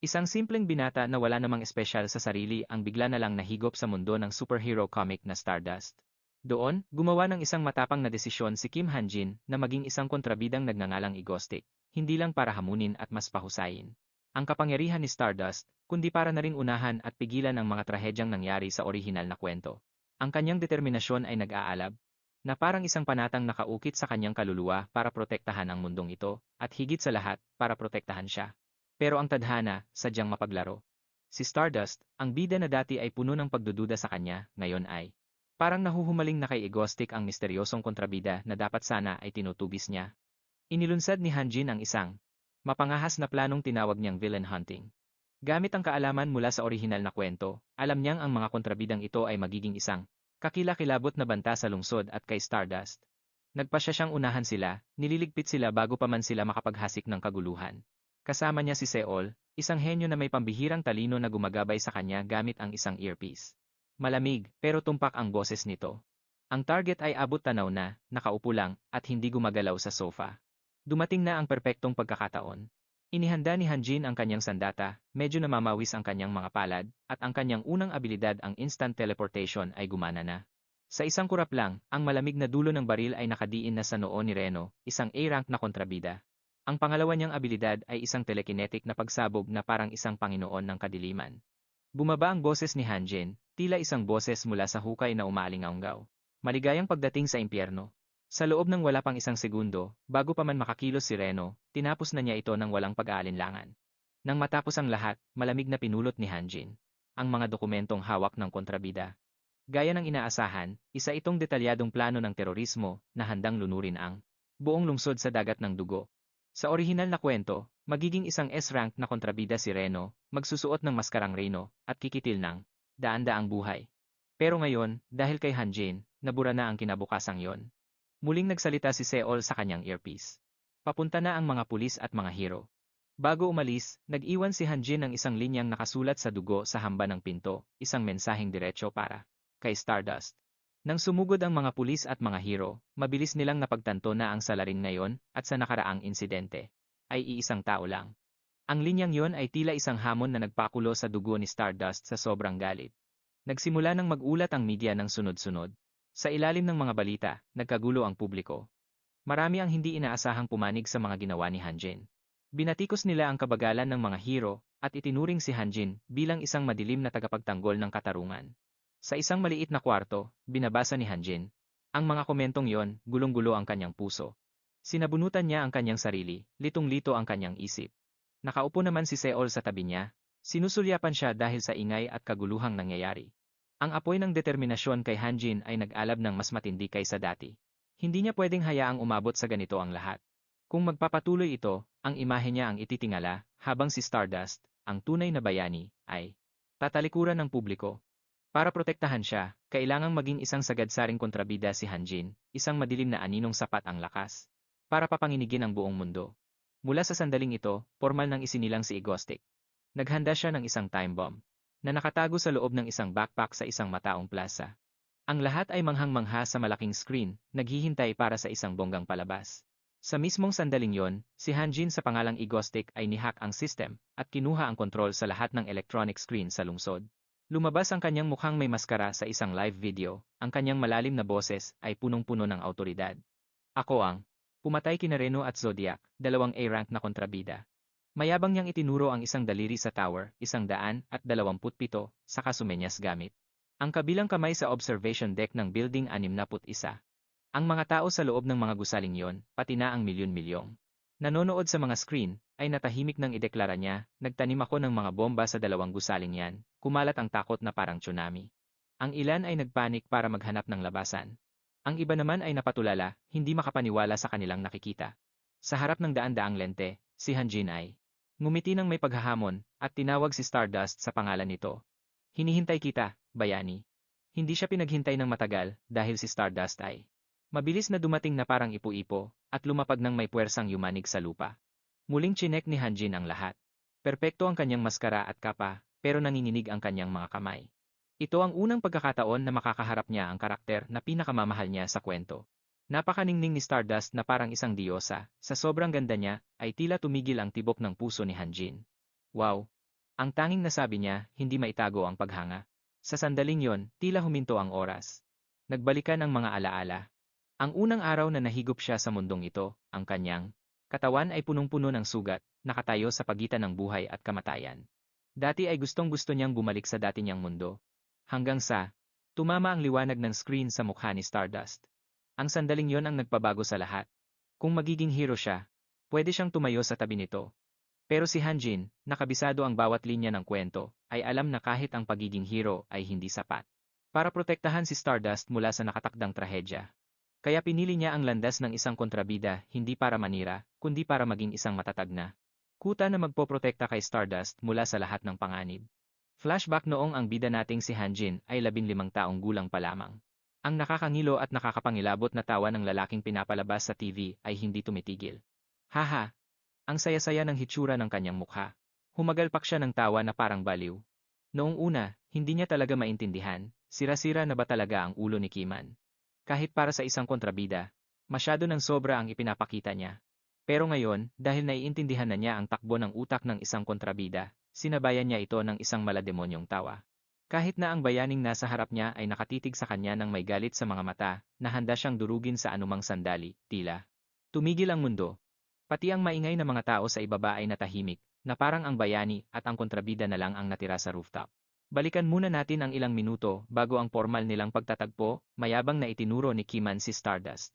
Isang simpleng binata na wala namang espesyal sa sarili ang bigla na lang nahigop sa mundo ng superhero comic na Stardust. Doon, gumawa ng isang matapang na desisyon si Kim Han-jin na maging isang kontrabidang nagngangalang Igostic, hindi lang para hamunin at mas pahusayin ang kapangyarihan ni Stardust, kundi para na ring unahan at pigilan ang mga trahedyang nangyari sa orihinal na kwento. Ang kanyang determinasyon ay nag-aalab, na parang isang panatang nakaukit sa kanyang kaluluwa para protektahan ang mundong ito, at higit sa lahat, para protektahan siya. Pero ang tadhana, sadyang mapaglaro. Si Stardust, ang bida na dati ay puno ng pagdududa sa kanya, ngayon ay parang nahuhumaling na kay Egostic ang misteryosong kontrabida na dapat sana ay tinutubis niya. Inilunsad ni Hanjin ang isang mapangahas na planong tinawag niyang villain hunting. Gamit ang kaalaman mula sa orihinal na kwento, alam niyang ang mga kontrabidang ito ay magiging isang kakilakilabot na banta sa lungsod at kay Stardust. Nagpasya siyang unahan sila, nililigpit sila bago pa man sila makapaghasik ng kaguluhan. Kasama niya si Seol, isang henyo na may pambihirang talino na gumagabay sa kanya gamit ang isang earpiece. Malamig, pero tumpak ang boses nito. Ang target ay abot tanaw na, nakaupo lang, at hindi gumagalaw sa sofa. Dumating na ang perpektong pagkakataon. Inihanda ni Hanjin ang kanyang sandata, medyo namamawis ang kanyang mga palad, at ang kanyang unang abilidad ang instant teleportation ay gumana na. Sa isang kurap lang, ang malamig na dulo ng baril ay nakadiin na sa noo ni Reno, isang A-rank na kontrabida. Ang pangalawa niyang abilidad ay isang telekinetic na pagsabog na parang isang panginoon ng kadiliman. Bumaba ang boses ni Hanjin, tila isang boses mula sa hukay na umaalingaunggaw. Maligayang pagdating sa impyerno. Sa loob ng wala pang isang segundo, bago pa man makakilos si Reno, tinapos na niya ito ng walang pag-aalinlangan. Nang matapos ang lahat, malamig na pinulot ni Hanjin ang mga dokumentong hawak ng kontrabida. Gaya ng inaasahan, isa itong detalyadong plano ng terorismo na handang lunurin ang buong lungsod sa dagat ng dugo. Sa orihinal na kwento, magiging isang S-rank na kontrabida si Reno, magsusuot ng maskarang Reno, at kikitil ng daan-daang buhay. Pero ngayon, dahil kay Hanjin, nabura na ang kinabukasang yon. Muling nagsalita si Seol sa kanyang earpiece. Papunta na ang mga pulis at mga hero. Bago umalis, nag-iwan si Hanjin ng isang linyang nakasulat sa dugo sa hamba ng pinto, isang mensaheng diretsyo para kay Stardust. Nang sumugod ang mga pulis at mga hero, mabilis nilang napagtanto na ang salarin ngayon at sa nakaraang insidente ay iisang tao lang. Ang linyang yon ay tila isang hamon na nagpakulo sa dugo ni Stardust sa sobrang galit. Nagsimula nang mag-ulat ang media ng sunod-sunod. Sa ilalim ng mga balita, nagkagulo ang publiko. Marami ang hindi inaasahang pumanig sa mga ginawa ni Hanjin. Binatikos nila ang kabagalan ng mga hero at itinuring si Hanjin bilang isang madilim na tagapagtanggol ng katarungan. Sa isang maliit na kwarto, binabasa ni Hanjin ang mga komentong yon, gulong-gulo ang kanyang puso. Sinabunutan niya ang kanyang sarili, litong-lito ang kanyang isip. Nakaupo naman si Seol sa tabi niya, sinusulyapan siya dahil sa ingay at kaguluhang nangyayari. Ang apoy ng determinasyon kay Hanjin ay nag-alab ng mas matindi kaysa dati. Hindi niya pwedeng hayaang umabot sa ganito ang lahat. Kung magpapatuloy ito, ang imahe niya ang ititingala, habang si Stardust, ang tunay na bayani, ay tatalikuran ng publiko. Para protektahan siya, kailangang maging isang sagadsaring kontrabida si Hanjin, isang madilim na aninong sapat ang lakas para papanginigin ang buong mundo. Mula sa sandaling ito, formal nang isinilang si Egostic. Naghanda siya ng isang time bomb na nakatago sa loob ng isang backpack sa isang mataong plaza. Ang lahat ay manghang-mangha sa malaking screen, naghihintay para sa isang bonggang palabas. Sa mismong sandaling yon, si Hanjin sa pangalang Egostic ay nihack ang system at kinuha ang kontrol sa lahat ng electronic screen sa lungsod. Lumabas ang kanyang mukhang may maskara sa isang live video, ang kanyang malalim na boses ay punong-puno ng autoridad. Ako ang pumatay kina Reno at Zodiac, dalawang A-rank na kontrabida. Mayabang niyang itinuro ang isang daliri sa tower, 127, saka sumenyas gamit ang kabilang kamay sa observation deck ng building 61. Ang mga tao sa loob ng mga gusaling yon, pati na ang milyon-milyong nanonood sa mga screen, ay natahimik nang ideklara niya, nagtanim ako ng mga bomba sa dalawang gusaling yan, kumalat ang takot na parang tsunami. Ang ilan ay nagpanik para maghanap ng labasan. Ang iba naman ay napatulala, hindi makapaniwala sa kanilang nakikita. Sa harap ng daan-daang lente, si Hanjin ay ngumiti ng may paghahamon, at tinawag si Stardust sa pangalan nito. Hinihintay kita, bayani. Hindi siya pinaghintay ng matagal, dahil si Stardust ay mabilis na dumating na parang ipo-ipo, at lumapag ng may puwersang yumanig sa lupa. Muling chinek ni Hanjin ang lahat. Perpekto ang kanyang maskara at kapa, pero nanginginig ang kanyang mga kamay. Ito ang unang pagkakataon na makakaharap niya ang karakter na pinakamamahal niya sa kwento. Napakaningning ni Stardust na parang isang diyosa, sa sobrang ganda niya, ay tila tumigil ang tibok ng puso ni Hanjin. Wow! Ang tanging nasabi niya, hindi maitago ang paghanga. Sa sandaling yon, tila huminto ang oras. Nagbalikan ang mga alaala. Ang unang araw na nahigop siya sa mundong ito, ang kanyang katawan ay punong-puno ng sugat, nakatayo sa pagitan ng buhay at kamatayan. Dati ay gustong-gusto niyang bumalik sa dati niyang mundo. Hanggang sa, tumama ang liwanag ng screen sa mukha ni Stardust. Ang sandaling yon ang nagpabago sa lahat. Kung magiging hero siya, pwede siyang tumayo sa tabi nito. Pero si Hanjin, nakabisado ang bawat linya ng kwento, ay alam na kahit ang pagiging hero ay hindi sapat para protektahan si Stardust mula sa nakatakdang trahedya. Kaya pinili niya ang landas ng isang kontrabida hindi para manira, kundi para maging isang matatag na kuta na magpoprotekta kay Stardust mula sa lahat ng panganib. Flashback noong ang bida nating si Hanjin ay 15 taong gulang pa lamang. Ang nakakangilo at nakakapangilabot na tawa ng lalaking pinapalabas sa TV ay hindi tumitigil. Haha! Ang saya-saya ng hitsura ng kanyang mukha. Humagalpak siya ng tawa na parang baliw. Noong una, hindi niya talaga maintindihan, sira-sira na ba talaga ang ulo ni Kiman. Kahit para sa isang kontrabida, masyado ng sobra ang ipinapakita niya. Pero ngayon, dahil naiintindihan na niya ang takbo ng utak ng isang kontrabida, sinabayan niya ito ng isang malademonyong tawa. Kahit na ang bayaning nasa harap niya ay nakatitig sa kanya ng may galit sa mga mata, na handa siyang durugin sa anumang sandali, tila tumigil ang mundo. Pati ang maingay na mga tao sa ibaba ay natahimik, na parang ang bayani at ang kontrabida na lang ang natira sa rooftop. Balikan muna natin ang ilang minuto bago ang formal nilang pagtatagpo, mayabang na itinuro ni Kiman si Stardust.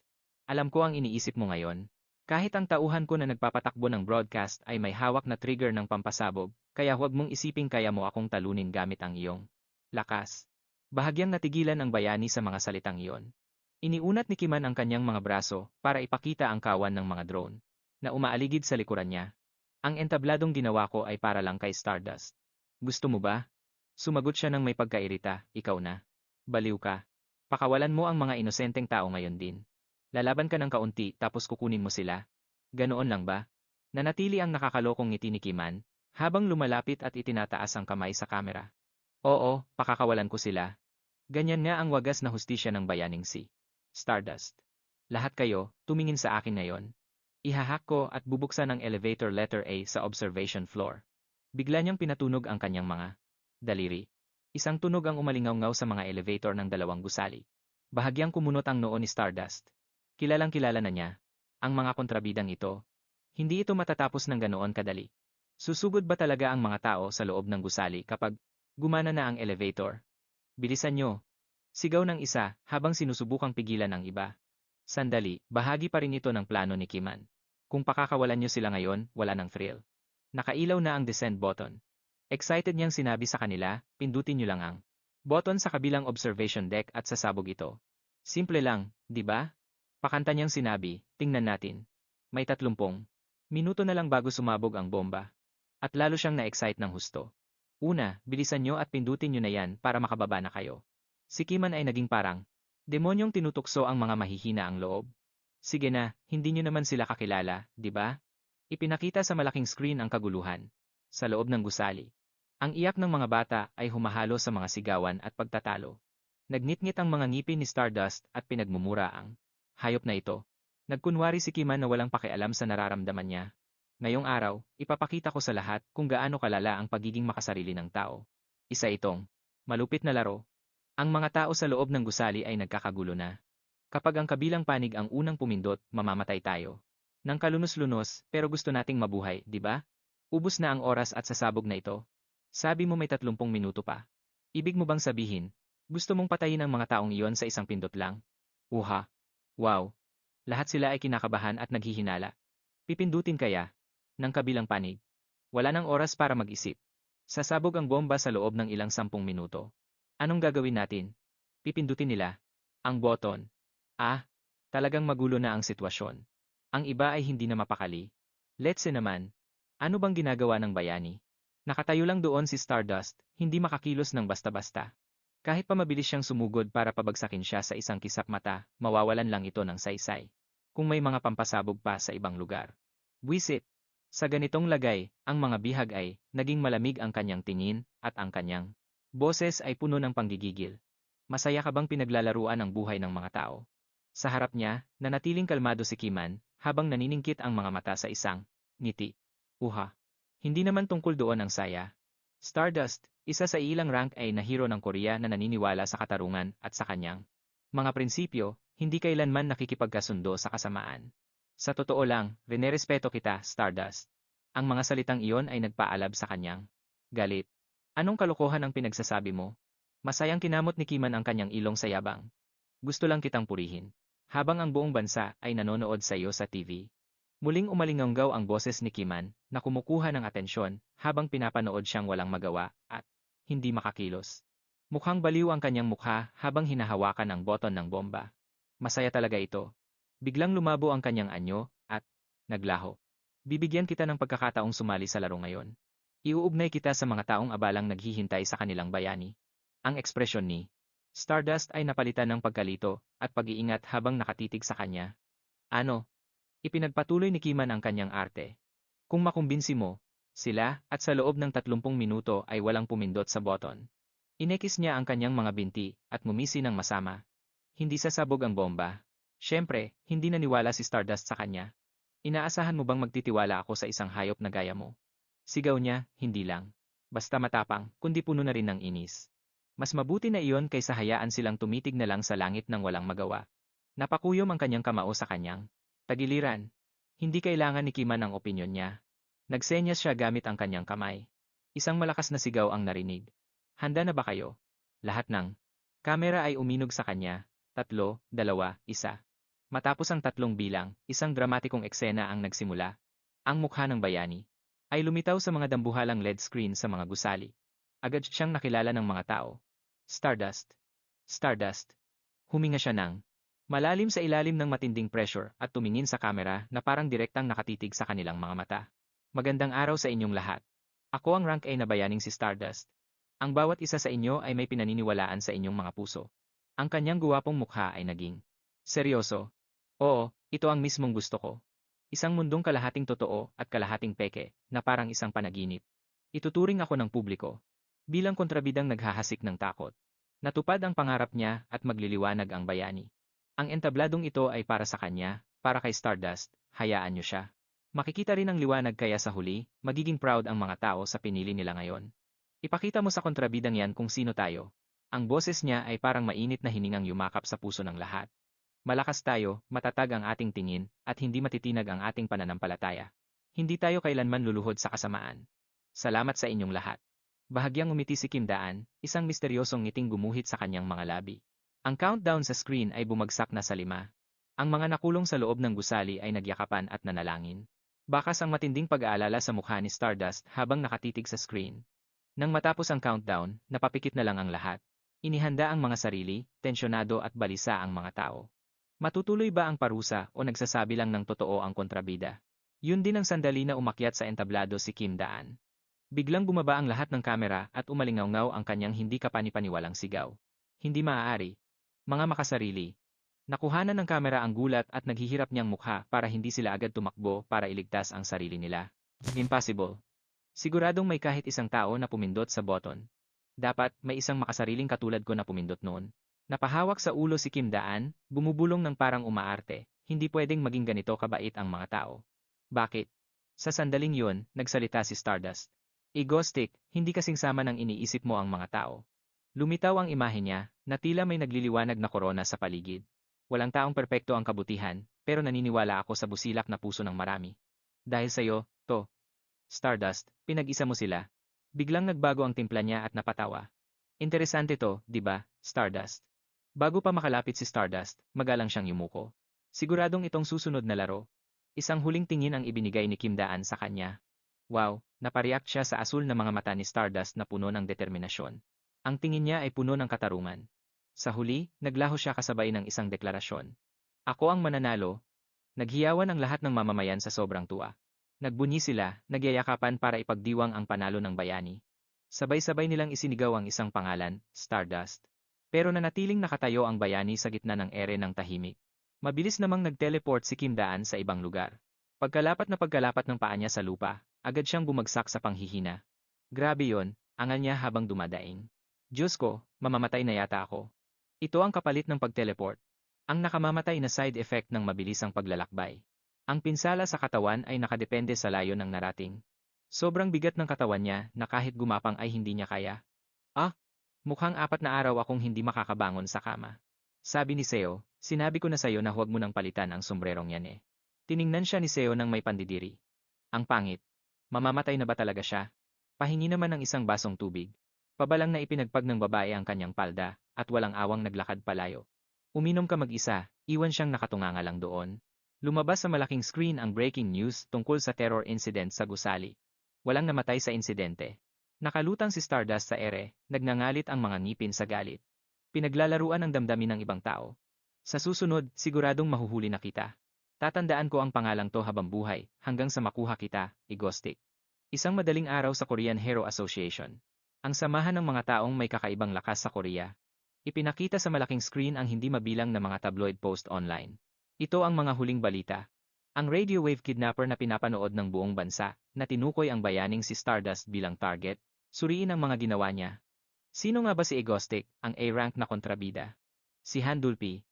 Alam ko ang iniisip mo ngayon. Kahit ang tauhan ko na nagpapatakbo ng broadcast ay may hawak na trigger ng pampasabog, kaya huwag mong isiping kaya mo akong talunin gamit ang iyong lakas. Bahagyang natigilan ang bayani sa mga salitang iyon. Iniunat ni Kiman ang kanyang mga braso para ipakita ang kawan ng mga drone na umaaligid sa likuran niya. Ang entabladong ginawa ko ay para lang kay Stardust. Gusto mo ba? Sumagot siya ng may pagkairita, ikaw na. Baliw ka. Pakawalan mo ang mga inosenteng tao ngayon din. Lalaban ka ng kaunti tapos kukunin mo sila. Ganoon lang ba? Nanatili ang nakakalokong ngiti ni Kiman, habang lumalapit at itinataas ang kamay sa kamera. Oo, pakakawalan ko sila. Ganyan nga ang wagas na hustisya ng bayaning si Stardust. Lahat kayo, tumingin sa akin ngayon. Ihahack ko at bubuksan ang elevator letter A sa observation floor. Bigla niyang pinatunog ang kanyang mga daliri. Isang tunog ang umalingaw-ngaw sa mga elevator ng dalawang gusali. Bahagyang kumunot ang noo ni Stardust. Kilalang-kilala na niya ang mga kontrabidang ito. Hindi ito matatapos ng ganoon kadali. Susugod ba talaga ang mga tao sa loob ng gusali kapag gumana na ang elevator? Bilisan niyo! Sigaw ng isa habang sinusubukang pigilan ang iba. Sandali, bahagi pa rin ito ng plano ni Kiman. Kung pakakawalan niyo sila ngayon, wala nang thrill. Nakailaw na ang descend button. Excited niyang sinabi sa kanila, pindutin niyo lang ang button sa kabilang observation deck at sasabog ito. Simple lang, di ba? Pakanta niyang sinabi, tingnan natin. May 30 minuto na lang bago sumabog ang bomba. At lalo siyang na-excite ng husto. Una, bilisan niyo at pindutin niyo na yan para makababa na kayo. Si Kiman ay naging parang demonyong tinutukso ang mga mahihina ang loob. Sige na, hindi niyo naman sila kakilala, di ba? Ipinakita sa malaking screen ang kaguluhan. Sa loob ng gusali. Ang iyak ng mga bata ay humahalo sa mga sigawan at pagtatalo. Nagnitngit ang mga ngipin ni Stardust at pinagmumura ang hayop na ito. Nagkunwari si Kiman na walang pakialam sa nararamdaman niya. Ngayong araw, ipapakita ko sa lahat kung gaano kalala ang pagiging makasarili ng tao. Isa itong malupit na laro. Ang mga tao sa loob ng gusali ay nagkakagulo na. Kapag ang kabilang panig ang unang pumindot, mamamatay tayo. Nang kalunos-lunos, pero gusto nating mabuhay, di ba? Ubus na ang oras at sasabog na ito. Sabi mo may 30 minuto pa. Ibig mo bang sabihin, gusto mong patayin ang mga taong iyon sa isang pindot lang? Uha! Wow! Lahat sila ay kinakabahan at naghihinala. Pipindutin kaya? Ng kabilang panig. Wala nang oras para mag-isip. Sasabog ang bomba sa loob ng ilang 10 minuto. Anong gagawin natin? Pipindutin nila ang button. Ah, talagang magulo na ang sitwasyon. Ang iba ay hindi na mapakali. Let's say naman, ano bang ginagawa ng bayani? Nakatayo lang doon si Stardust, hindi makakilos ng basta-basta. Kahit pa mabilis siyang sumugod para pabagsakin siya sa isang kisap mata, mawawalan lang ito ng saysay. Kung may mga pampasabog pa sa ibang lugar. Buwisit! Sa ganitong lagay, ang mga bihag ay naging malamig ang kanyang tingin at ang kanyang boses ay puno ng panggigigil. Masaya ka bang pinaglalaruan ang buhay ng mga tao? Sa harap niya, nanatiling kalmado si Kiman, habang naniningkit ang mga mata sa isang ngiti. Uha. Hindi naman tungkol doon ang saya. Stardust, isa sa ilang rank ay na hero ng Korea na naniniwala sa katarungan at sa kanyang mga prinsipyo, hindi kailanman nakikipagkasundo sa kasamaan. Sa totoo lang, rinerespeto kita, Stardust. Ang mga salitang iyon ay nagpaalab sa kanyang galit. Anong kalokohan ang pinagsasabi mo? Masayang kinamot ni Kiman ang kanyang ilong sa yabang. Gusto lang kitang purihin. Habang ang buong bansa ay nanonood sa iyo sa TV. Muling umalinganggaw ang boses ni Kiman na kumukuha ng atensyon habang pinapanood siyang walang magawa at hindi makakilos. Mukhang baliw ang kanyang mukha habang hinahawakan ang boton ng bomba. Masaya talaga ito. Biglang lumabo ang kanyang anyo at naglaho. Bibigyan kita ng pagkakataong sumali sa laro ngayon. Iuugnay kita sa mga taong abalang naghihintay sa kanilang bayani. Ang ekspresyon ni Stardust ay napalitan ng pagkalito at pag-iingat habang nakatitig sa kanya. Ano? Ipinagpatuloy ni Kiman ang kanyang arte. Kung makumbinsi mo, sila at sa loob ng 30 minuto ay walang pumindot sa button. Inekis niya ang kanyang mga binti at ngumisi ng masama. Hindi sasabog ang bomba. Siyempre, hindi naniwala si Stardust sa kanya. Inaasahan mo bang magtitiwala ako sa isang hayop na gaya mo? Sigaw niya, hindi lang. Basta matapang, kundi puno na rin ng inis. Mas mabuti na iyon kaysa hayaan silang tumitig na lang sa langit ng walang magawa. Napakuyom ang kanyang kamao sa kanyang tagiliran. Hindi kailangan ni Kiman ang opinyon niya. Nagsenyas siya gamit ang kanyang kamay. Isang malakas na sigaw ang narinig. Handa na ba kayo? Lahat ng kamera ay uminog sa kanya. 3, 2, 1. Matapos ang 3 bilang, isang dramatikong eksena ang nagsimula. Ang mukha ng bayani ay lumitaw sa mga dambuhalang LED screen sa mga gusali. Agad siyang nakilala ng mga tao. Stardust. Stardust. Huminga siya ng malalim sa ilalim ng matinding pressure at tumingin sa kamera na parang direktang nakatitig sa kanilang mga mata. Magandang araw sa inyong lahat. Ako ang rank A na bayaning si Stardust. Ang bawat isa sa inyo ay may pinaniniwalaan sa inyong mga puso. Ang kanyang guwapong mukha ay naging seryoso. Oo, ito ang mismong gusto ko. Isang mundong kalahating totoo at kalahating peke na parang isang panaginip. Ituturing ako ng publiko bilang kontrabidang naghahasik ng takot. Natupad ang pangarap niya at magliliwanag ang bayani. Ang entabladong ito ay para sa kanya, para kay Stardust, hayaan niyo siya. Makikita rin ang liwanag kaya sa huli, magiging proud ang mga tao sa pinili nila ngayon. Ipakita mo sa kontrabidang yan kung sino tayo. Ang boses niya ay parang mainit na hiningang yumakap sa puso ng lahat. Malakas tayo, matatag ang ating tingin, at hindi matitinag ang ating pananampalataya. Hindi tayo kailanman luluhod sa kasamaan. Salamat sa inyong lahat. Bahagyang umiti si Kim Daan, isang misteryosong ngiting gumuhit sa kanyang mga labi. Ang countdown sa screen ay bumagsak na sa 5. Ang mga nakulong sa loob ng gusali ay nagyakapan at nanalangin. Bakas ang matinding pag-aalala sa mukha ni Stardust habang nakatitig sa screen. Nang matapos ang countdown, napapikit na lang ang lahat. Inihanda ang mga sarili, tensyonado at balisa ang mga tao. Matutuloy ba ang parusa o nagsasabi lang ng totoo ang kontrabida? Yun din ang sandali na umakyat sa entablado si Kim Daan. Biglang bumaba ang lahat ng kamera at umalingaw-ngaw ang kanyang hindi kapanipaniwalang sigaw. Hindi maaari. Mga makasarili. Nakuhanan ng kamera ang gulat at naghihirap niyang mukha para hindi sila agad tumakbo para iligtas ang sarili nila. Impossible. Siguradong may kahit isang tao na pumindot sa button. Dapat may isang makasariling katulad ko na pumindot noon. Napahawak sa ulo si Kim Daan, bumubulong ng parang umaarte. Hindi pwedeng maging ganito kabait ang mga tao. Bakit? Sa sandaling yun, nagsalita si Stardust. Egoistic, hindi kasing sama ng iniisip mo ang mga tao. Lumitaw ang imahe niya, na tila may nagliliwanag na korona sa paligid. Walang taong perpekto ang kabutihan, pero naniniwala ako sa busilak na puso ng marami. Dahil sa'yo, to. Stardust, pinag-isa mo sila. Biglang nagbago ang timpla niya at napatawa. Interesante to, di ba, Stardust? Bago pa makalapit si Stardust, magalang siyang yumuko. Siguradong itong susunod na laro. Isang huling tingin ang ibinigay ni Kim Daan sa kanya. Wow, napareact siya sa asul na mga mata ni Stardust na puno ng determinasyon. Ang tingin niya ay puno ng katarungan. Sa huli, naglaho siya kasabay ng isang deklarasyon. Ako ang mananalo. Naghiyawan ang lahat ng mamamayan sa sobrang tuwa. Nagbunyi sila, nagyayakapan para ipagdiwang ang panalo ng bayani. Sabay-sabay nilang isinigaw ang isang pangalan, Stardust. Pero nanatiling nakatayo ang bayani sa gitna ng ere ng tahimik. Mabilis namang nag-teleport si Kim Daan sa ibang lugar. Pagkalapat ng paa niya sa lupa, agad siyang bumagsak sa panghihina. Grabe yon, angal niya habang dumadaing. Diyos ko, mamamatay na yata ako. Ito ang kapalit ng pag-teleport. Ang nakamamatay na side effect ng mabilisang paglalakbay. Ang pinsala sa katawan ay nakadepende sa layo ng narating. Sobrang bigat ng katawan niya na kahit gumapang ay hindi niya kaya. Ah, mukhang 4 na araw akong hindi makakabangon sa kama. Sabi ni Seo, sinabi ko na sa'yo na huwag mo nang palitan ang sombrerong yan eh. Tiningnan siya ni Seo ng may pandidiri. Ang pangit. Mamamatay na ba talaga siya? Pahingi naman ng isang basong tubig. Pabalang na ipinagpag ng babae ang kanyang palda, at walang awang naglakad palayo. Uminom ka mag-isa, iwan siyang nakatunganga lang doon. Lumabas sa malaking screen ang breaking news tungkol sa terror incident sa gusali. Walang namatay sa insidente. Nakalutang si Stardust sa ere, nagngangalit ang mga ngipin sa galit. Pinaglalaruan ang damdamin ng ibang tao. Sa susunod, siguradong mahuhuli na kita. Tatandaan ko ang pangalang to habang buhay, hanggang sa makuha kita, Igostik. Isang madaling araw sa Korean Hero Association. Ang samahan ng mga taong may kakaibang lakas sa Korea. Ipinakita sa malaking screen ang hindi mabilang na mga tabloid post online. Ito ang mga huling balita. Ang radio wave kidnapper na pinapanood ng buong bansa, na tinukoy ang bayaning si Stardust bilang target, suriin ang mga ginawa niya. Sino nga ba si Egostic, ang A-rank na kontrabida? Si Han Dulpi.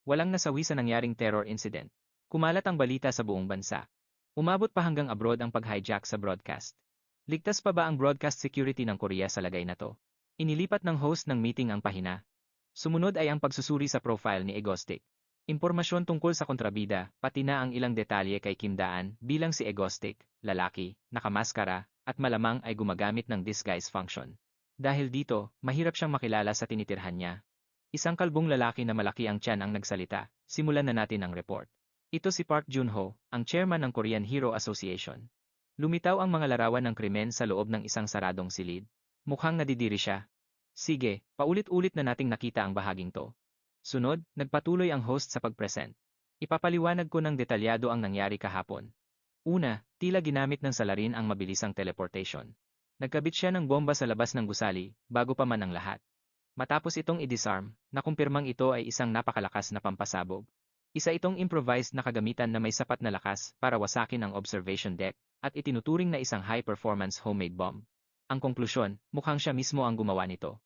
Walang nasawi sa nangyaring terror incident. Kumalat ang balita sa buong bansa. Umabot pa hanggang abroad ang pag-hijack sa broadcast. Ligtas pa ba ang broadcast security ng Korea sa lagay na to? Inilipat ng host ng meeting ang pahina. Sumunod ay ang pagsusuri sa profile ni Egostic. Impormasyon tungkol sa kontrabida, pati na ang ilang detalye kay Kim Daan bilang si Egostic, lalaki, nakamaskara, at malamang ay gumagamit ng disguise function. Dahil dito, mahirap siyang makilala sa tinitirhan niya. Isang kalbong lalaki na malaki ang tiyan ang nagsalita. Simulan na natin ang report. Ito si Park Joon-ho, ang chairman ng Korean Hero Association. Lumitaw ang mga larawan ng krimen sa loob ng isang saradong silid. Mukhang nadidiri siya. Sige, paulit-ulit na nating nakita ang bahaging to. Sunod, nagpatuloy ang host sa pag-present. Ipapaliwanag ko ng detalyado ang nangyari kahapon. Una, tila ginamit ng salarin ang mabilisang teleportation. Nagkabit siya ng bomba sa labas ng gusali, bago pa man ang lahat. Matapos itong i-disarm, nakumpirmang ito ay isang napakalakas na pampasabog. Isa itong improvised na kagamitan na may sapat na lakas para wasakin ang observation deck, at itinuturing na isang high-performance homemade bomb. Ang konklusyon, mukhang siya mismo ang gumawa nito.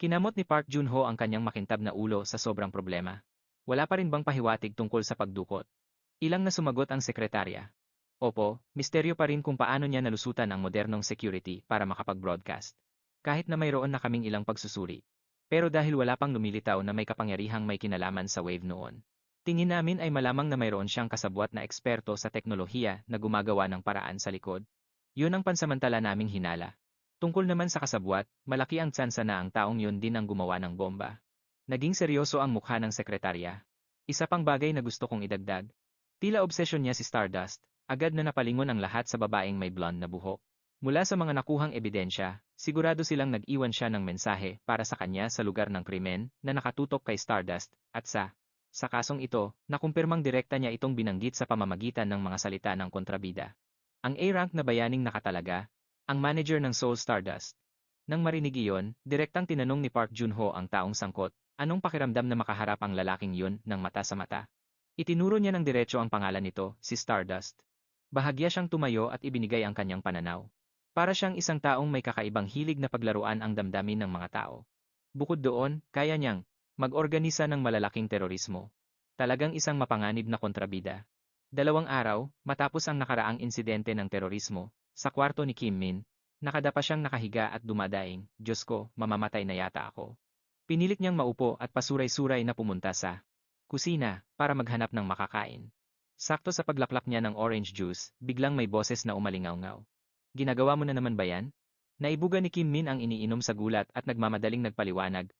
Kinamot ni Park Joon-ho ang kanyang makintab na ulo sa sobrang problema. Wala pa rin bang pahiwatig tungkol sa pagdukot? Ilang na sumagot ang sekretarya. Opo, misteryo pa rin kung paano niya nalusutan ang modernong security para makapag-broadcast. Kahit na mayroon na kaming ilang pagsusuri. Pero dahil wala pang lumilitaw na may kapangyarihang may kinalaman sa wave noon, tingin namin ay malamang na mayroon siyang kasabwat na eksperto sa teknolohiya na gumagawa ng paraan sa likod. Yun ang pansamantala naming hinala. Tungkol naman sa kasabwat, malaki ang tsansa na ang taong yun din ang gumawa ng bomba. Naging seryoso ang mukha ng sekretarya. Isa pang bagay na gusto kong idagdag. Tila obsesyon niya si Stardust, agad na napalingon ang lahat sa babaeng may blonde na buhok. Mula sa mga nakuhang ebidensya, sigurado silang nag-iwan siya ng mensahe para sa kanya sa lugar ng krimen na nakatutok kay Stardust, at sa kasong ito, nakumpirmang direkta niya itong binanggit sa pamamagitan ng mga salita ng kontrabida. Ang A-rank na bayaning nakatalaga, ang manager ng Seoul Stardust. Nang marinig iyon, direktang tinanong ni Park Joon-ho ang taong sangkot, anong pakiramdam na makaharap ang lalaking yun ng mata sa mata. Itinuro niya ng diretso ang pangalan nito, si Stardust. Bahagya siyang tumayo at ibinigay ang kanyang pananaw. Para siyang isang taong may kakaibang hilig na paglaruan ang damdamin ng mga tao. Bukod doon, kaya niyang mag-organisa ng malalaking terorismo. Talagang isang mapanganib na kontrabida. 2 araw, matapos ang nakaraang insidente ng terorismo, sa kwarto ni Kim Min, nakadapa siyang nakahiga at dumadaing, Diyos ko, mamamatay na yata ako. Pinilit niyang maupo at pasuray-suray na pumunta sa kusina para maghanap ng makakain. Sakto sa paglaklak niya ng orange juice, biglang may boses na umalingaw-ngaw. Ginagawa mo na naman ba yan? Naibuga ni Kim Min ang iniinom sa gulat at nagmamadaling nagpaliwanag,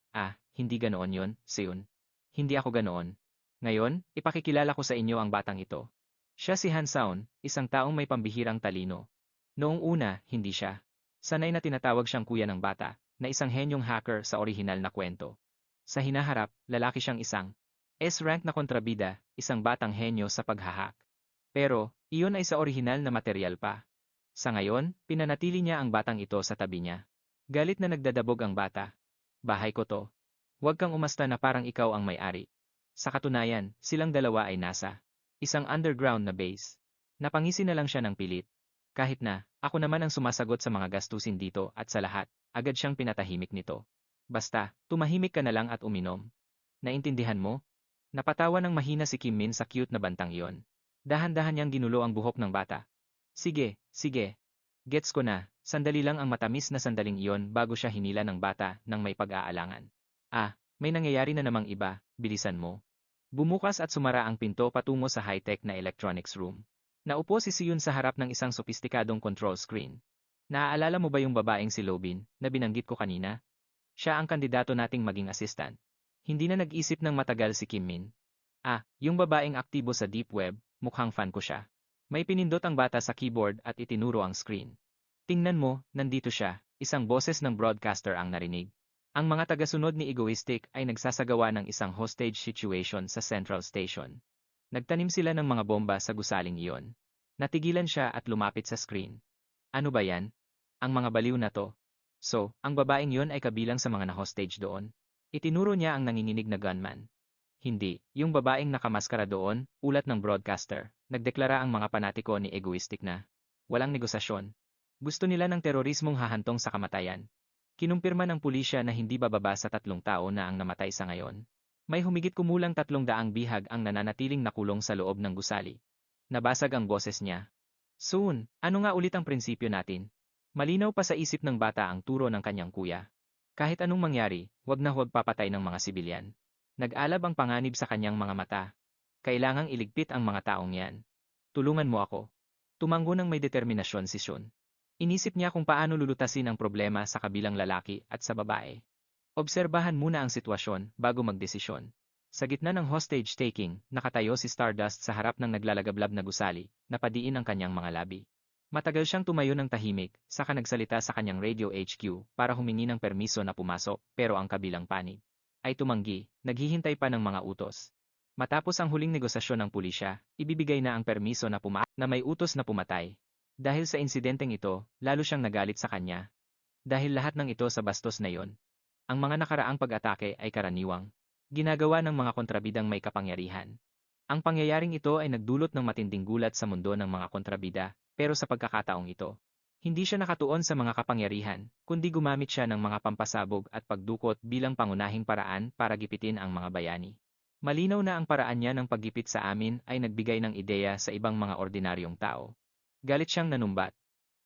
hindi ganoon yon, Seon. Hindi ako ganoon. Ngayon, ipakikilala ko sa inyo ang batang ito. Siya si Han Saun, isang taong may pambihirang talino. Noong una, hindi siya. Sanay na tinatawag siyang kuya ng bata, na isang henyong hacker sa orihinal na kwento. Sa hinaharap, lalaki siyang isang S-rank na kontrabida, isang batang henyo sa paghahack. Pero, iyon ay sa orihinal na material pa. Sa ngayon, pinanatili niya ang batang ito sa tabi niya. Galit na nagdadabog ang bata. Bahay ko to. Huwag kang umasta na parang ikaw ang may-ari. Sa katunayan, silang dalawa ay nasa isang underground na base. Napangisi na lang siya ng pilit. Kahit na, ako naman ang sumasagot sa mga gastusin dito at sa lahat, agad siyang pinatahimik nito. Basta, tumahimik ka na lang at uminom. Naintindihan mo? Napatawa ng mahina si Kim Min sa cute na bantang iyon. Dahan-dahan niyang ginulo ang buhok ng bata. Sige, sige. Gets ko na, sandali lang ang matamis na sandaling iyon bago siya hinila ng bata nang may pag-aalangan. Ah, may nangyayari na namang iba, bilisan mo. Bumukas at sumara ang pinto patungo sa high-tech na electronics room. Naupo si Siyun sa harap ng isang sopistikadong control screen. Naaalala mo ba yung babaeng si Lobin na binanggit ko kanina? Siya ang kandidato nating maging assistant. Hindi na nag-isip ng matagal si Kim Min. Ah, yung babaeng aktibo sa Deep Web, mukhang fan ko siya. May pinindot ang bata sa keyboard at itinuro ang screen. Tingnan mo, nandito siya, isang boses ng broadcaster ang narinig. Ang mga tagasunod ni Egoistic ay nagsasagawa ng isang hostage situation sa Central Station. Nagtanim sila ng mga bomba sa gusaling iyon. Natigilan siya at lumapit sa screen. Ano ba yan? Ang mga baliw na to. So, ang babaeng yon ay kabilang sa mga na-hostage doon. Itinuro niya ang nanginginig na gunman. Hindi, yung babaeng nakamaskara doon, ulat ng broadcaster. Nagdeklara ang mga panatiko ni Egoistic na walang negosasyon. Gusto nila ng terorismong hahantong sa kamatayan. Kinumpirma ng pulisya na hindi bababa sa 3 tao na ang namatay sa ngayon. May humigit kumulang 300 bihag ang nananatiling nakulong sa loob ng gusali. Nabasag ang boses niya. Soon, ano nga ulit ang prinsipyo natin? Malinaw pa sa isip ng bata ang turo ng kanyang kuya. Kahit anong mangyari, wag na huwag papatay ng mga sibilyan. Nag-alab ang panganib sa kanyang mga mata. Kailangang iligpit ang mga taong yan. Tulungan mo ako. Tumango ng may determinasyon si Shun. Inisip niya kung paano lulutasin ang problema sa kabilang lalaki at sa babae. Obserbahan muna ang sitwasyon bago magdesisyon. Sa gitna ng hostage-taking, nakatayo si Stardust sa harap ng naglalagablab na gusali, napadiin ang kanyang mga labi. Matagal siyang tumayo ng tahimik, saka nagsalita sa kanyang radio HQ para humingi ng permiso na pumasok, pero ang kabilang panig ay tumanggi, naghihintay pa ng mga utos. Matapos ang huling negosasyon ng pulisya, ibibigay na ang permiso na may utos na pumatay. Dahil sa insidenteng ito, lalo siyang nagalit sa kanya. Dahil lahat ng ito sa bastos na yon. Ang mga nakaraang pag-atake ay karaniwang ginagawa ng mga kontrabidang may kapangyarihan. Ang pangyayaring ito ay nagdulot ng matinding gulat sa mundo ng mga kontrabida, pero sa pagkakataong ito, hindi siya nakatuon sa mga kapangyarihan, kundi gumamit siya ng mga pampasabog at pagdukot bilang pangunahing paraan para gipitin ang mga bayani. Malinaw na ang paraan niya ng paggipit sa amin ay nagbigay ng ideya sa ibang mga ordinaryong tao. Galit siyang nanumbat.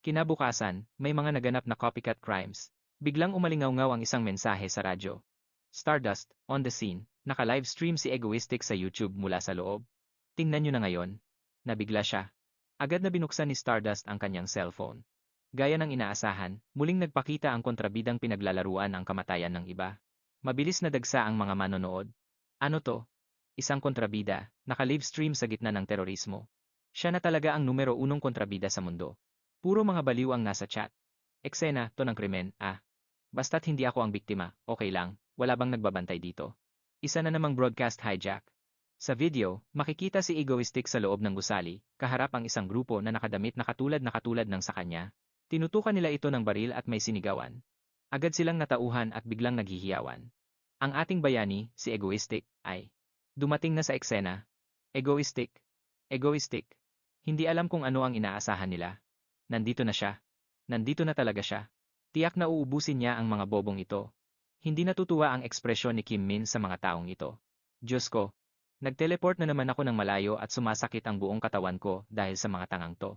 Kinabukasan, may mga naganap na copycat crimes. Biglang umalingaw-ngaw ang isang mensahe sa radyo. Stardust, on the scene, naka-livestream si Egoistic sa YouTube mula sa loob. Tingnan nyo na ngayon. Nabigla siya. Agad na binuksan ni Stardust ang kanyang cellphone. Gaya ng inaasahan, muling nagpakita ang kontrabidang pinaglalaruan ang kamatayan ng iba. Mabilis na dagsa ang mga manonood. Ano to? Isang kontrabida, naka-livestream sa gitna ng terorismo. Siya na talaga ang numero 1 kontrabida sa mundo. Puro mga baliw ang nasa chat. Eksena, to ng krimen, Basta't hindi ako ang biktima, okay lang, wala bang nagbabantay dito? Isa na namang broadcast hijack. Sa video, makikita si Egoistic sa loob ng gusali, kaharap ang isang grupo na nakadamit na katulad ng sa kanya. Tinutukan nila ito ng baril at may sinigawan. Agad silang natauhan at biglang naghihiyawan. Ang ating bayani, si Egoistic, ay dumating na sa eksena. Egoistic. Egoistic. Hindi alam kung ano ang inaasahan nila. Nandito na siya. Nandito na talaga siya. Tiyak na uubusin niya ang mga bobong ito. Hindi natutuwa ang ekspresyon ni Kim Min sa mga taong ito. Diyos ko, nag-teleport na naman ako ng malayo at sumasakit ang buong katawan ko dahil sa mga tangang to.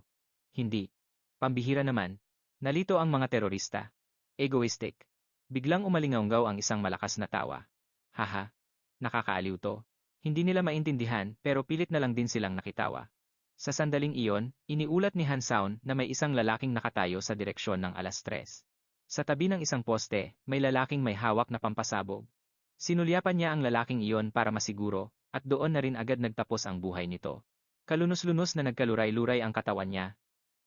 Hindi. Pambihira naman. Nalito ang mga terorista. Egoistic. Biglang umalingaw-ngaw ang isang malakas na tawa. Haha. Nakakaaliw to. Hindi nila maintindihan pero pilit na lang din silang nakitawa. Sa sandaling iyon, iniulat ni Hansaun na may isang lalaking nakatayo sa direksyon ng 3:00. Sa tabi ng isang poste, may lalaking may hawak na pampasabog. Sinulyapan niya ang lalaking iyon para masiguro, at doon na rin agad nagtapos ang buhay nito. Kalunos-lunos na nagkaluray-luray ang katawan niya.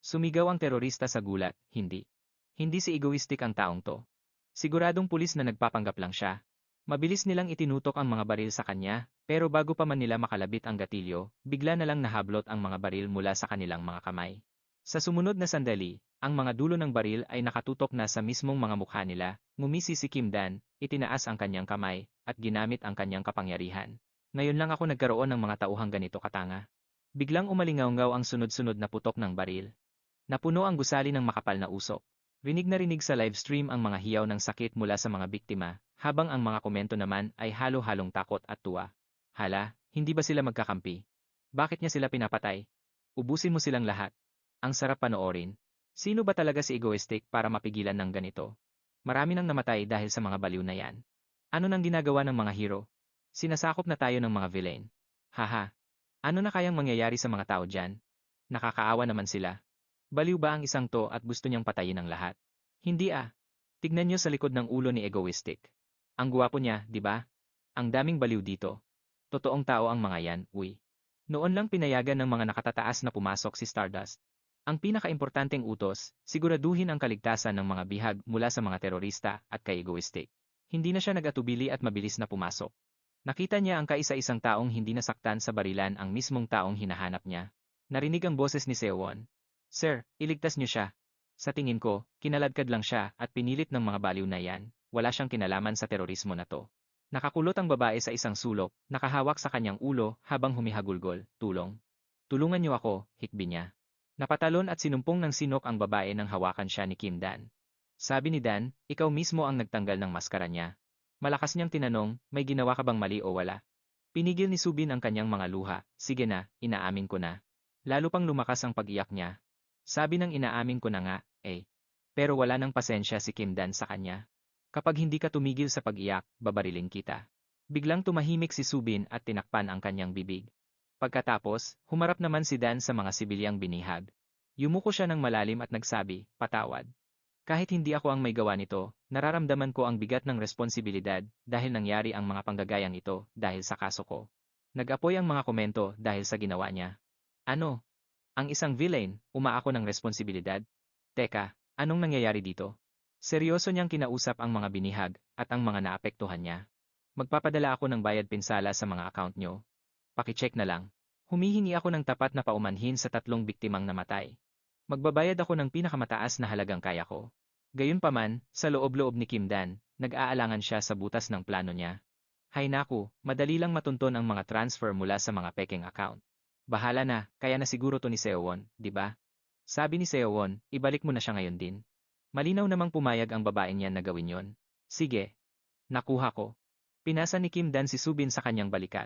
Sumigaw ang terorista sa gulat, hindi. Hindi si Egoistic ang taong to. Siguradong pulis na nagpapanggap lang siya. Mabilis nilang itinutok ang mga baril sa kanya, pero bago pa man nila makalabit ang gatilyo, bigla na lang nahablot ang mga baril mula sa kanilang mga kamay. Sa sumunod na sandali, ang mga dulo ng baril ay nakatutok na sa mismong mga mukha nila, ngumisi si Kim Dan, itinaas ang kanyang kamay, at ginamit ang kanyang kapangyarihan. Ngayon lang ako nagkaroon ng mga tauhang ganito katanga. Biglang umalingaw-ngaw ang sunod-sunod na putok ng baril. Napuno ang gusali ng makapal na usok. Rinig na rinig sa livestream ang mga hiyaw ng sakit mula sa mga biktima, habang ang mga komento naman ay halo-halong takot at tuwa. Hala, hindi ba sila magkakampi? Bakit niya sila pinapatay? Ubusin mo silang lahat. Ang sarap panoorin. Sino ba talaga si egoistic para mapigilan ng ganito? Marami nang namatay dahil sa mga baliw na yan. Ano nang ginagawa ng mga hero? Sinasakop na tayo ng mga villain. Haha, ano na kayang mangyayari sa mga tao dyan? Nakakaawa naman sila. Baliw ba ang isang to at gusto niyang patayin ang lahat? Hindi ah. Tignan niyo sa likod ng ulo ni egoistic. Ang gwapo niya, di ba? Ang daming baliw dito. Totoong tao ang mga yan, uy. Noon lang pinayagan ng mga nakatataas na pumasok si Stardust. Ang pinakaimportanteng utos, siguraduhin ang kaligtasan ng mga bihag mula sa mga terorista at kay egoistic. Hindi na siya nag-atubili at mabilis na pumasok. Nakita niya ang kaisa-isang taong hindi nasaktan sa barilan ang mismong taong hinahanap niya. Narinig ang boses ni Sewon. Sir, iligtas niyo siya. Sa tingin ko, kinaladkad lang siya at pinilit ng mga baliw na yan. Wala siyang kinalaman sa terorismo na to. Nakakulot ang babae sa isang sulok, nakahawak sa kanyang ulo habang humihagulgol. Tulong. Tulungan niyo ako, hikbi niya. Napatalon at sinumpong ng sinok ang babae nang hawakan siya ni Kim Dan. Sabi ni Dan, ikaw mismo ang nagtanggal ng maskara niya. Malakas niyang tinanong, may ginawa ka bang mali o wala? Pinigil ni Subin ang kanyang mga luha, sige na, inaamin ko na. Lalo pang lumakas ang pag-iyak niya. Sabi ng inaamin ko na nga, eh. Pero wala nang pasensya si Kim Dan sa kanya. Kapag hindi ka tumigil sa pag-iyak, babarilin kita. Biglang tumahimik si Subin at tinakpan ang kanyang bibig. Pagkatapos, humarap naman si Dan sa mga sibilyang binihag. Yumuko siya ng malalim at nagsabi, patawad. Kahit hindi ako ang may gawa nito, nararamdaman ko ang bigat ng responsibilidad dahil nangyari ang mga panggagayang ito dahil sa kaso ko. Nag-apoy ang mga komento dahil sa ginawa niya. Ano? Ang isang villain, umaako ng responsibilidad? Teka, anong nangyayari dito? Seryoso niyang kinausap ang mga binihag at ang mga naapektuhan niya. Magpapadala ako ng bayad pinsala sa mga account niyo. Pakicheck na lang. Humihingi ako ng tapat na paumanhin sa 3 biktimang namatay. Magbabayad ako ng pinakamataas na halagang kaya ko. Gayunpaman, sa loob-loob ni Kim Dan, nag-aalangan siya sa butas ng plano niya. Hay naku, madali lang matunton ang mga transfer mula sa mga peking account. Bahala na, kaya na siguro to ni Sewon, di ba? Sabi ni Sewon, ibalik mo na siya ngayon din. Malinaw namang pumayag ang babaeng yan na gawin yon. Sige. Nakuha ko. Pinasa ni Kim Dan si Subin sa kanyang balikat.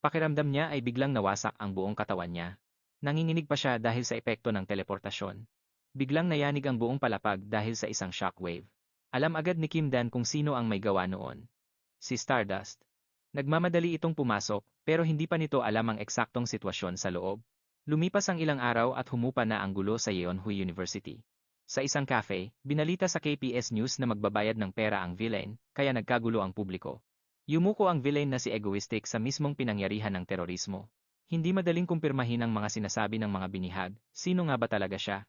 Pakiramdam niya ay biglang nawasak ang buong katawan niya. Nanginginig pa siya dahil sa epekto ng teleportasyon. Biglang nayanig ang buong palapag dahil sa isang shockwave. Alam agad ni Kim Dan kung sino ang may gawa noon. Si Stardust. Nagmamadali itong pumasok, pero hindi pa nito alam ang eksaktong sitwasyon sa loob. Lumipas ang ilang araw at humupa na ang gulo sa Yeonhui University. Sa isang cafe, binalita sa KPS News na magbabayad ng pera ang villain, kaya nagkagulo ang publiko. Yumuko ang villain na si Egoistic sa mismong pinangyarihan ng terorismo. Hindi madaling kumpirmahin ang mga sinasabi ng mga binihag, sino nga ba talaga siya?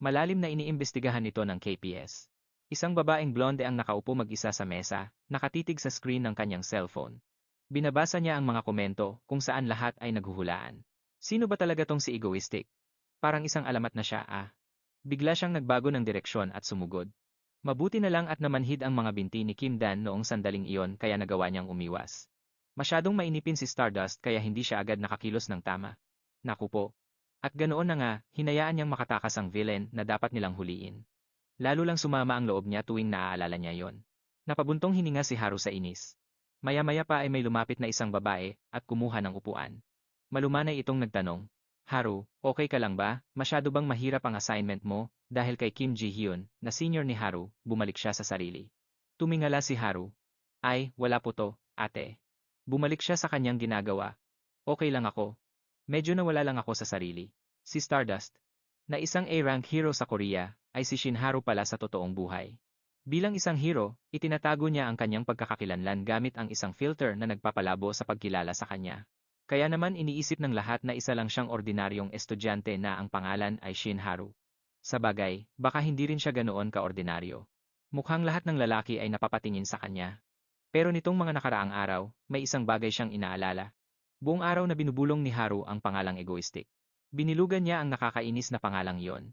Malalim na iniimbestigahan ito ng KPS. Isang babaeng blonde ang nakaupo mag-isa sa mesa, nakatitig sa screen ng kanyang cellphone. Binabasa niya ang mga komento kung saan lahat ay naghuhulaan. Sino ba talaga tong si Egoistic? Parang isang alamat na siya ah. Bigla siyang nagbago ng direksyon at sumugod. Mabuti na lang at namanhid ang mga binti ni Kim Dan noong sandaling iyon kaya nagawa niyang umiwas. Masyadong mainipin si Stardust kaya hindi siya agad nakakilos ng tama. Naku po. At ganoon na nga, hinayaan niyang makatakas ang villain na dapat nilang huliin. Lalo lang sumama ang loob niya tuwing naaalala niya yon. Napabuntong hininga si Haru sa inis. Maya-maya pa ay may lumapit na isang babae at kumuha ng upuan. Malumanay itong nagtanong, Haru, okay ka lang ba? Masyado bang mahirap ang assignment mo? Dahil kay Kim Ji-hyun, na senior ni Haru, bumalik siya sa sarili. Tumingala si Haru. Ay, wala po to, ate. Bumalik siya sa kanyang ginagawa. Okay lang ako. Medyo nawala lang ako sa sarili. Si Stardust, na isang A-rank hero sa Korea, ay si Shinharu pala sa totoong buhay. Bilang isang hero, itinatago niya ang kanyang pagkakakilanlan gamit ang isang filter na nagpapalabo sa pagkilala sa kanya. Kaya naman iniisip ng lahat na isa lang siyang ordinaryong estudyante na ang pangalan ay Shinharu. Sa bagay, baka hindi rin siya ganoon ka-ordinaryo. Mukhang lahat ng lalaki ay napapatingin sa kanya. Pero nitong mga nakaraang araw, may isang bagay siyang inaalala. Buong araw na binubulong ni Haru ang pangalang Egoistic. Binilugan niya ang nakakainis na pangalang yon.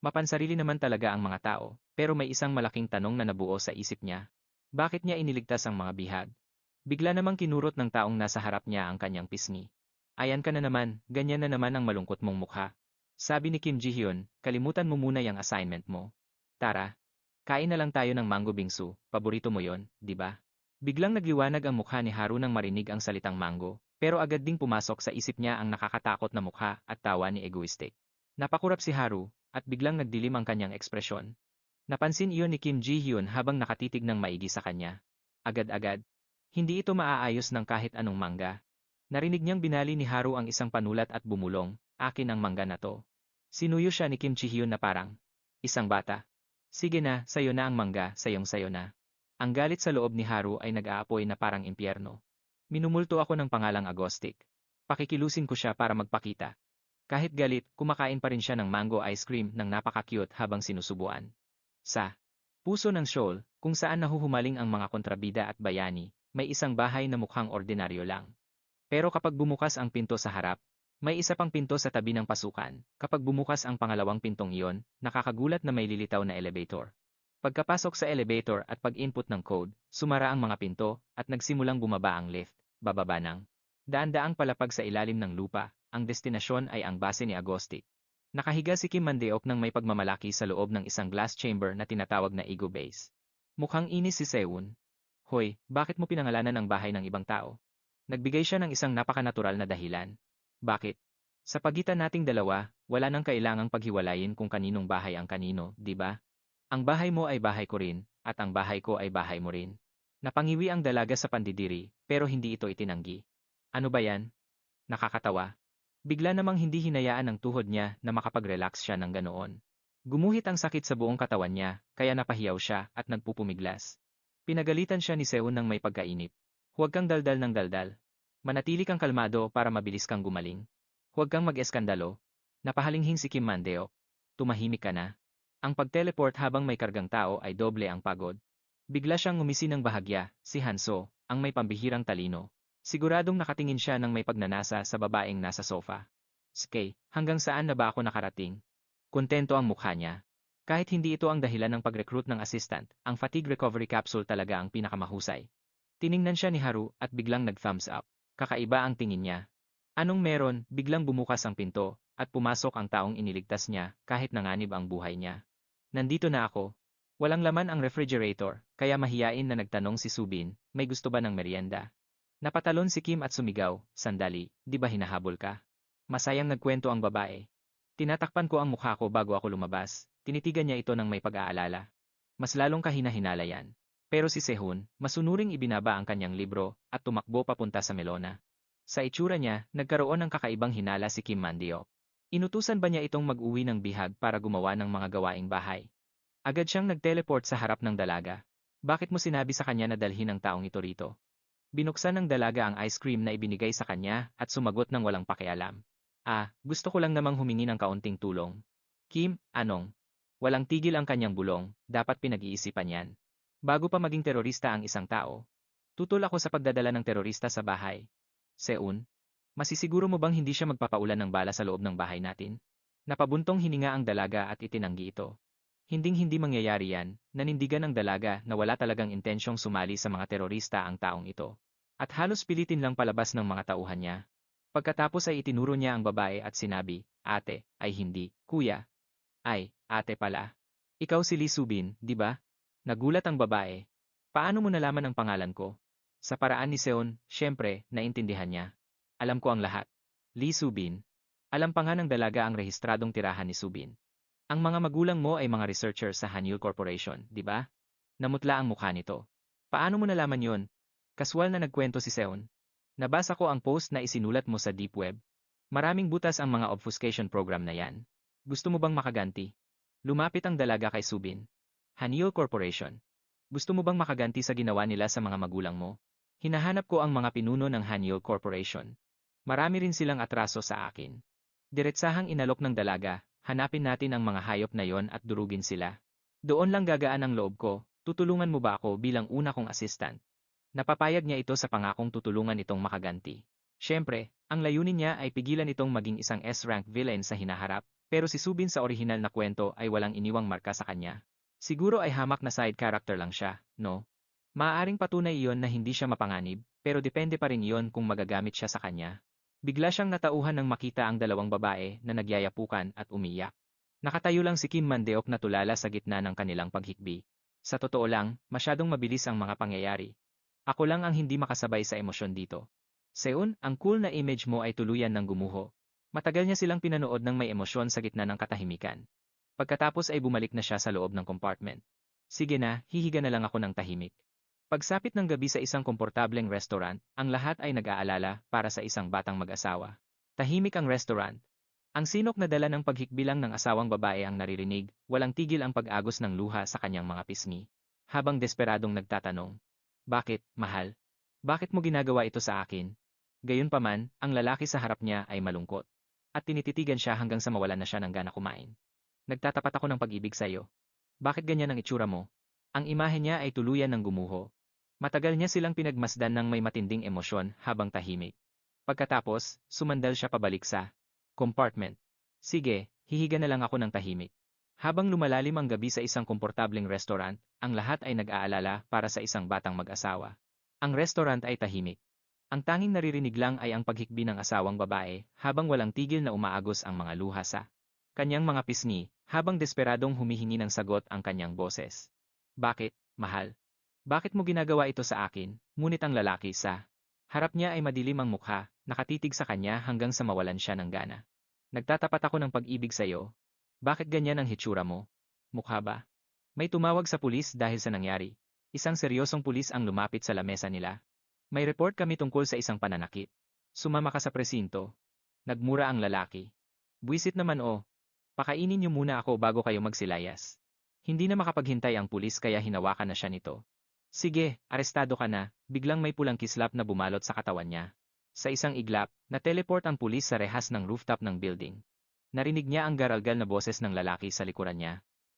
Mapansarili naman talaga ang mga tao, pero may isang malaking tanong na nabuo sa isip niya. Bakit niya iniligtas ang mga bihag? Bigla namang kinurot ng taong nasa harap niya ang kanyang pisngi. Ayan ka na naman, ganyan na naman ang malungkot mong mukha. Sabi ni Kim Ji-hyun, kalimutan mo muna yung assignment mo. Tara, kain na lang tayo ng mango bingsu, paborito mo yon, di ba? Biglang nagliwanag ang mukha ni Haru nang marinig ang salitang mango, pero agad ding pumasok sa isip niya ang nakakatakot na mukha at tawa ni Egoistic. Napakurap si Haru, at biglang nagdilim ang kanyang ekspresyon. Napansin iyon ni Kim Ji-hyun habang nakatitig ng maigi sa kanya. Agad-agad. Hindi ito maaayos ng kahit anong manga. Narinig niyang binali ni Haru ang isang panulat at bumulong, akin ang manga na to. Sinuyo siya ni Kim Ji-hyun na parang, isang bata. Sige na, sayo na ang manga, sayong-sayo na. Ang galit sa loob ni Haru ay nag-aapoy na parang impyerno. Minumulto ako ng pangalang Agostic. Pakikilusin ko siya para magpakita. Kahit galit, kumakain pa rin siya ng mango ice cream ng napaka-cute habang sinusubuan. Sa puso ng Seoul, kung saan nahuhumaling ang mga kontrabida at bayani, may isang bahay na mukhang ordinaryo lang. Pero kapag bumukas ang pinto sa harap, may isa pang pinto sa tabi ng pasukan. Kapag bumukas ang pangalawang pintong iyon, nakakagulat na may lilitaw na elevator. Pagkapasok sa elevator at pag-input ng code, sumara ang mga pinto at nagsimulang bumaba ang lift, bababa ng daan-daang palapag sa ilalim ng lupa. Ang destinasyon ay ang base ni Agostic. Nakahiga si Kim Mandeok ng may pagmamalaki sa loob ng isang glass chamber na tinatawag na Ego Base. Mukhang inis si Sehun. Hoy, bakit mo pinangalanan ang bahay ng ibang tao? Nagbigay siya ng isang napakanatural na dahilan. Bakit? Sa pagitan nating dalawa, wala nang kailangang paghiwalayin kung kaninong bahay ang kanino, di ba? Ang bahay mo ay bahay ko rin, at ang bahay ko ay bahay mo rin. Napangiwi ang dalaga sa pandidiri, pero hindi ito itinanggi. Ano ba yan? Nakakatawa. Bigla namang hindi hinayaan ng tuhod niya na makapag-relax siya ng ganoon. Gumuhit ang sakit sa buong katawan niya, kaya napahiyaw siya at nagpupumiglas. Pinagalitan siya ni Sehun ng may pagkainip. Huwag kang daldal ng daldal. Manatili kang kalmado para mabilis kang gumaling. Huwag kang mag-eskandalo. Napahalinghing si Kim Mandeok. Tumahimik ka na. Ang pag-teleport habang may kargang tao ay doble ang pagod. Bigla siyang ngumisi ng bahagya, si Hanso, ang may pambihirang talino. Siguradong nakatingin siya ng may pagnanasa sa babaeng nasa sofa. Skay, hanggang saan na ba ako nakarating? Kontento ang mukha niya. Kahit hindi ito ang dahilan ng pag-recruit ng assistant, ang fatigue recovery capsule talaga ang pinakamahusay. Tiningnan siya ni Haru at biglang nag-thumbs up. Kakaiba ang tingin niya. Anong meron, biglang bumukas ang pinto, at pumasok ang taong iniligtas niya kahit nanganib ang buhay niya. Nandito na ako. Walang laman ang refrigerator, kaya mahiyain na nagtanong si Subin, may gusto ba ng merienda? Napatalon si Kim at sumigaw, sandali, di ba hinahabol ka? Masayang nagkwento ang babae. Tinatakpan ko ang mukha ko bago ako lumabas, tinitigan niya ito ng may pag-aalala. Mas lalong kahina-hinala yan. Pero si Sehun, masunuring ibinaba ang kanyang libro, at tumakbo papunta sa melona. Sa itsura niya, nagkaroon ng kakaibang hinala si Kim Mandeok. Inutusan ba niya itong mag-uwi ng bihag para gumawa ng mga gawaing bahay? Agad siyang nag-teleport sa harap ng dalaga. Bakit mo sinabi sa kanya na dalhin ang taong ito rito? Binuksan ng dalaga ang ice cream na ibinigay sa kanya at sumagot ng walang pakialam. Gusto ko lang namang humingi ng kaunting tulong. Kim, anong? Walang tigil ang kanyang bulong, dapat pinag-iisipan yan. Bago pa maging terorista ang isang tao. Tutol ako sa pagdadala ng terorista sa bahay. Seun, masisiguro mo bang hindi siya magpapaulan ng bala sa loob ng bahay natin? Napabuntong hininga ang dalaga at itinanggi ito. Hinding-hindi mangyayari yan, nanindigan ng dalaga na wala talagang intensyong sumali sa mga terorista ang taong ito. At halos pilitin lang palabas ng mga tauhan niya. Pagkatapos ay itinuro niya ang babae at sinabi, ate, ay hindi, kuya. Ay, ate pala. Ikaw si Lee Subin, di ba? Nagulat ang babae. Paano mo nalaman ang pangalan ko? Sa paraan ni Seon, syempre, naintindihan niya. Alam ko ang lahat. Lee Subin. Alam pa nga ng dalaga ang rehistradong tirahan ni Subin. Ang mga magulang mo ay mga researcher sa Hanyul Corporation, di ba? Namutla ang mukha nito. Paano mo nalaman yon? Kaswal na nagkwento si Seon. Nabasa ko ang post na isinulat mo sa Deep Web. Maraming butas ang mga obfuscation program na yan. Gusto mo bang makaganti? Lumapit ang dalaga kay Subin. Hanyul Corporation. Gusto mo bang makaganti sa ginawa nila sa mga magulang mo? Hinahanap ko ang mga pinuno ng Hanyul Corporation. Marami rin silang atraso sa akin. Diretsahang inalok ng dalaga, hanapin natin ang mga hayop na yon at durugin sila. Doon lang gagaan ang loob ko, tutulungan mo ba ako bilang una kong assistant? Napapayag niya ito sa pangakong tutulungan itong makaganti. Siyempre, ang layunin niya ay pigilan itong maging isang S-rank villain sa hinaharap, pero si Subin sa orihinal na kwento ay walang iniwang marka sa kanya. Siguro ay hamak na side character lang siya, no? Maaaring patunay iyon na hindi siya mapanganib, pero depende pa rin iyon kung magagamit siya sa kanya. Bigla siyang natauhan nang makita ang dalawang babae na nagyayapukan at umiyak. Nakatayo lang si Kim Mandeok na tulala sa gitna ng kanilang paghikbi. Sa totoo lang, masyadong mabilis ang mga pangyayari. Ako lang ang hindi makasabay sa emosyon dito. Seun, ang cool na image mo ay tuluyan ng gumuho. Matagal niya silang pinanood ng may emosyon sa gitna ng katahimikan. Pagkatapos ay bumalik na siya sa loob ng compartment. Sige na, hihiga na lang ako ng tahimik. Pagsapit ng gabi sa isang komportableng restaurant, ang lahat ay nag-aalala para sa isang batang mag-asawa. Tahimik ang restaurant. Ang sinok na dala ng paghikbilang ng asawang babae ang naririnig, walang tigil ang pag-agos ng luha sa kanyang mga pisngi. Habang desperadong nagtatanong, "Bakit, mahal? Bakit mo ginagawa ito sa akin?" Gayunpaman, ang lalaki sa harap niya ay malungkot. At tinititigan siya hanggang sa mawalan na siya ng gana kumain. "Nagtatapat ako ng pag-ibig sa iyo. Bakit ganyan ang itsura mo?" Ang imahe niya ay tuluyan ng gumuho. Matagal niya silang pinagmasdan ng may matinding emosyon habang tahimik. Pagkatapos, sumandal siya pabalik sa compartment. Sige, hihiga na lang ako ng tahimik. Habang lumalalim ang gabi sa isang komportableng restaurant, ang lahat ay nag-aalala para sa isang batang mag-asawa. Ang restaurant ay tahimik. Ang tanging naririnig lang ay ang paghikbi ng asawang babae habang walang tigil na umaagos ang mga luha sa kanyang mga pisngi habang desperadong humihingi ng sagot ang kanyang boses. "Bakit, mahal? Bakit mo ginagawa ito sa akin?" Ngunit ang lalaki sa harap niya ay madilim ang mukha, nakatitig sa kanya hanggang sa mawalan siya ng gana. "Nagtatapat ako ng pag-ibig sa iyo. Bakit ganyan ang hitsura mo? Mukha ba?" May tumawag sa pulis dahil sa nangyari. Isang seryosong pulis ang lumapit sa lamesa nila. "May report kami tungkol sa isang pananakit. Sumama ka sa presinto." Nagmura ang lalaki. "Buwisit naman oh. Pakainin niyo muna ako bago kayo magsilayas." Hindi na makapaghintay ang pulis kaya hinawakan na siya nito. "Sige, arestado ka na." Biglang may pulang kislap na bumalot sa katawan niya. Sa isang iglap, na-teleport ang pulis sa rehas ng rooftop ng building. Narinig niya ang garalgal na boses ng lalaki sa likuran niya.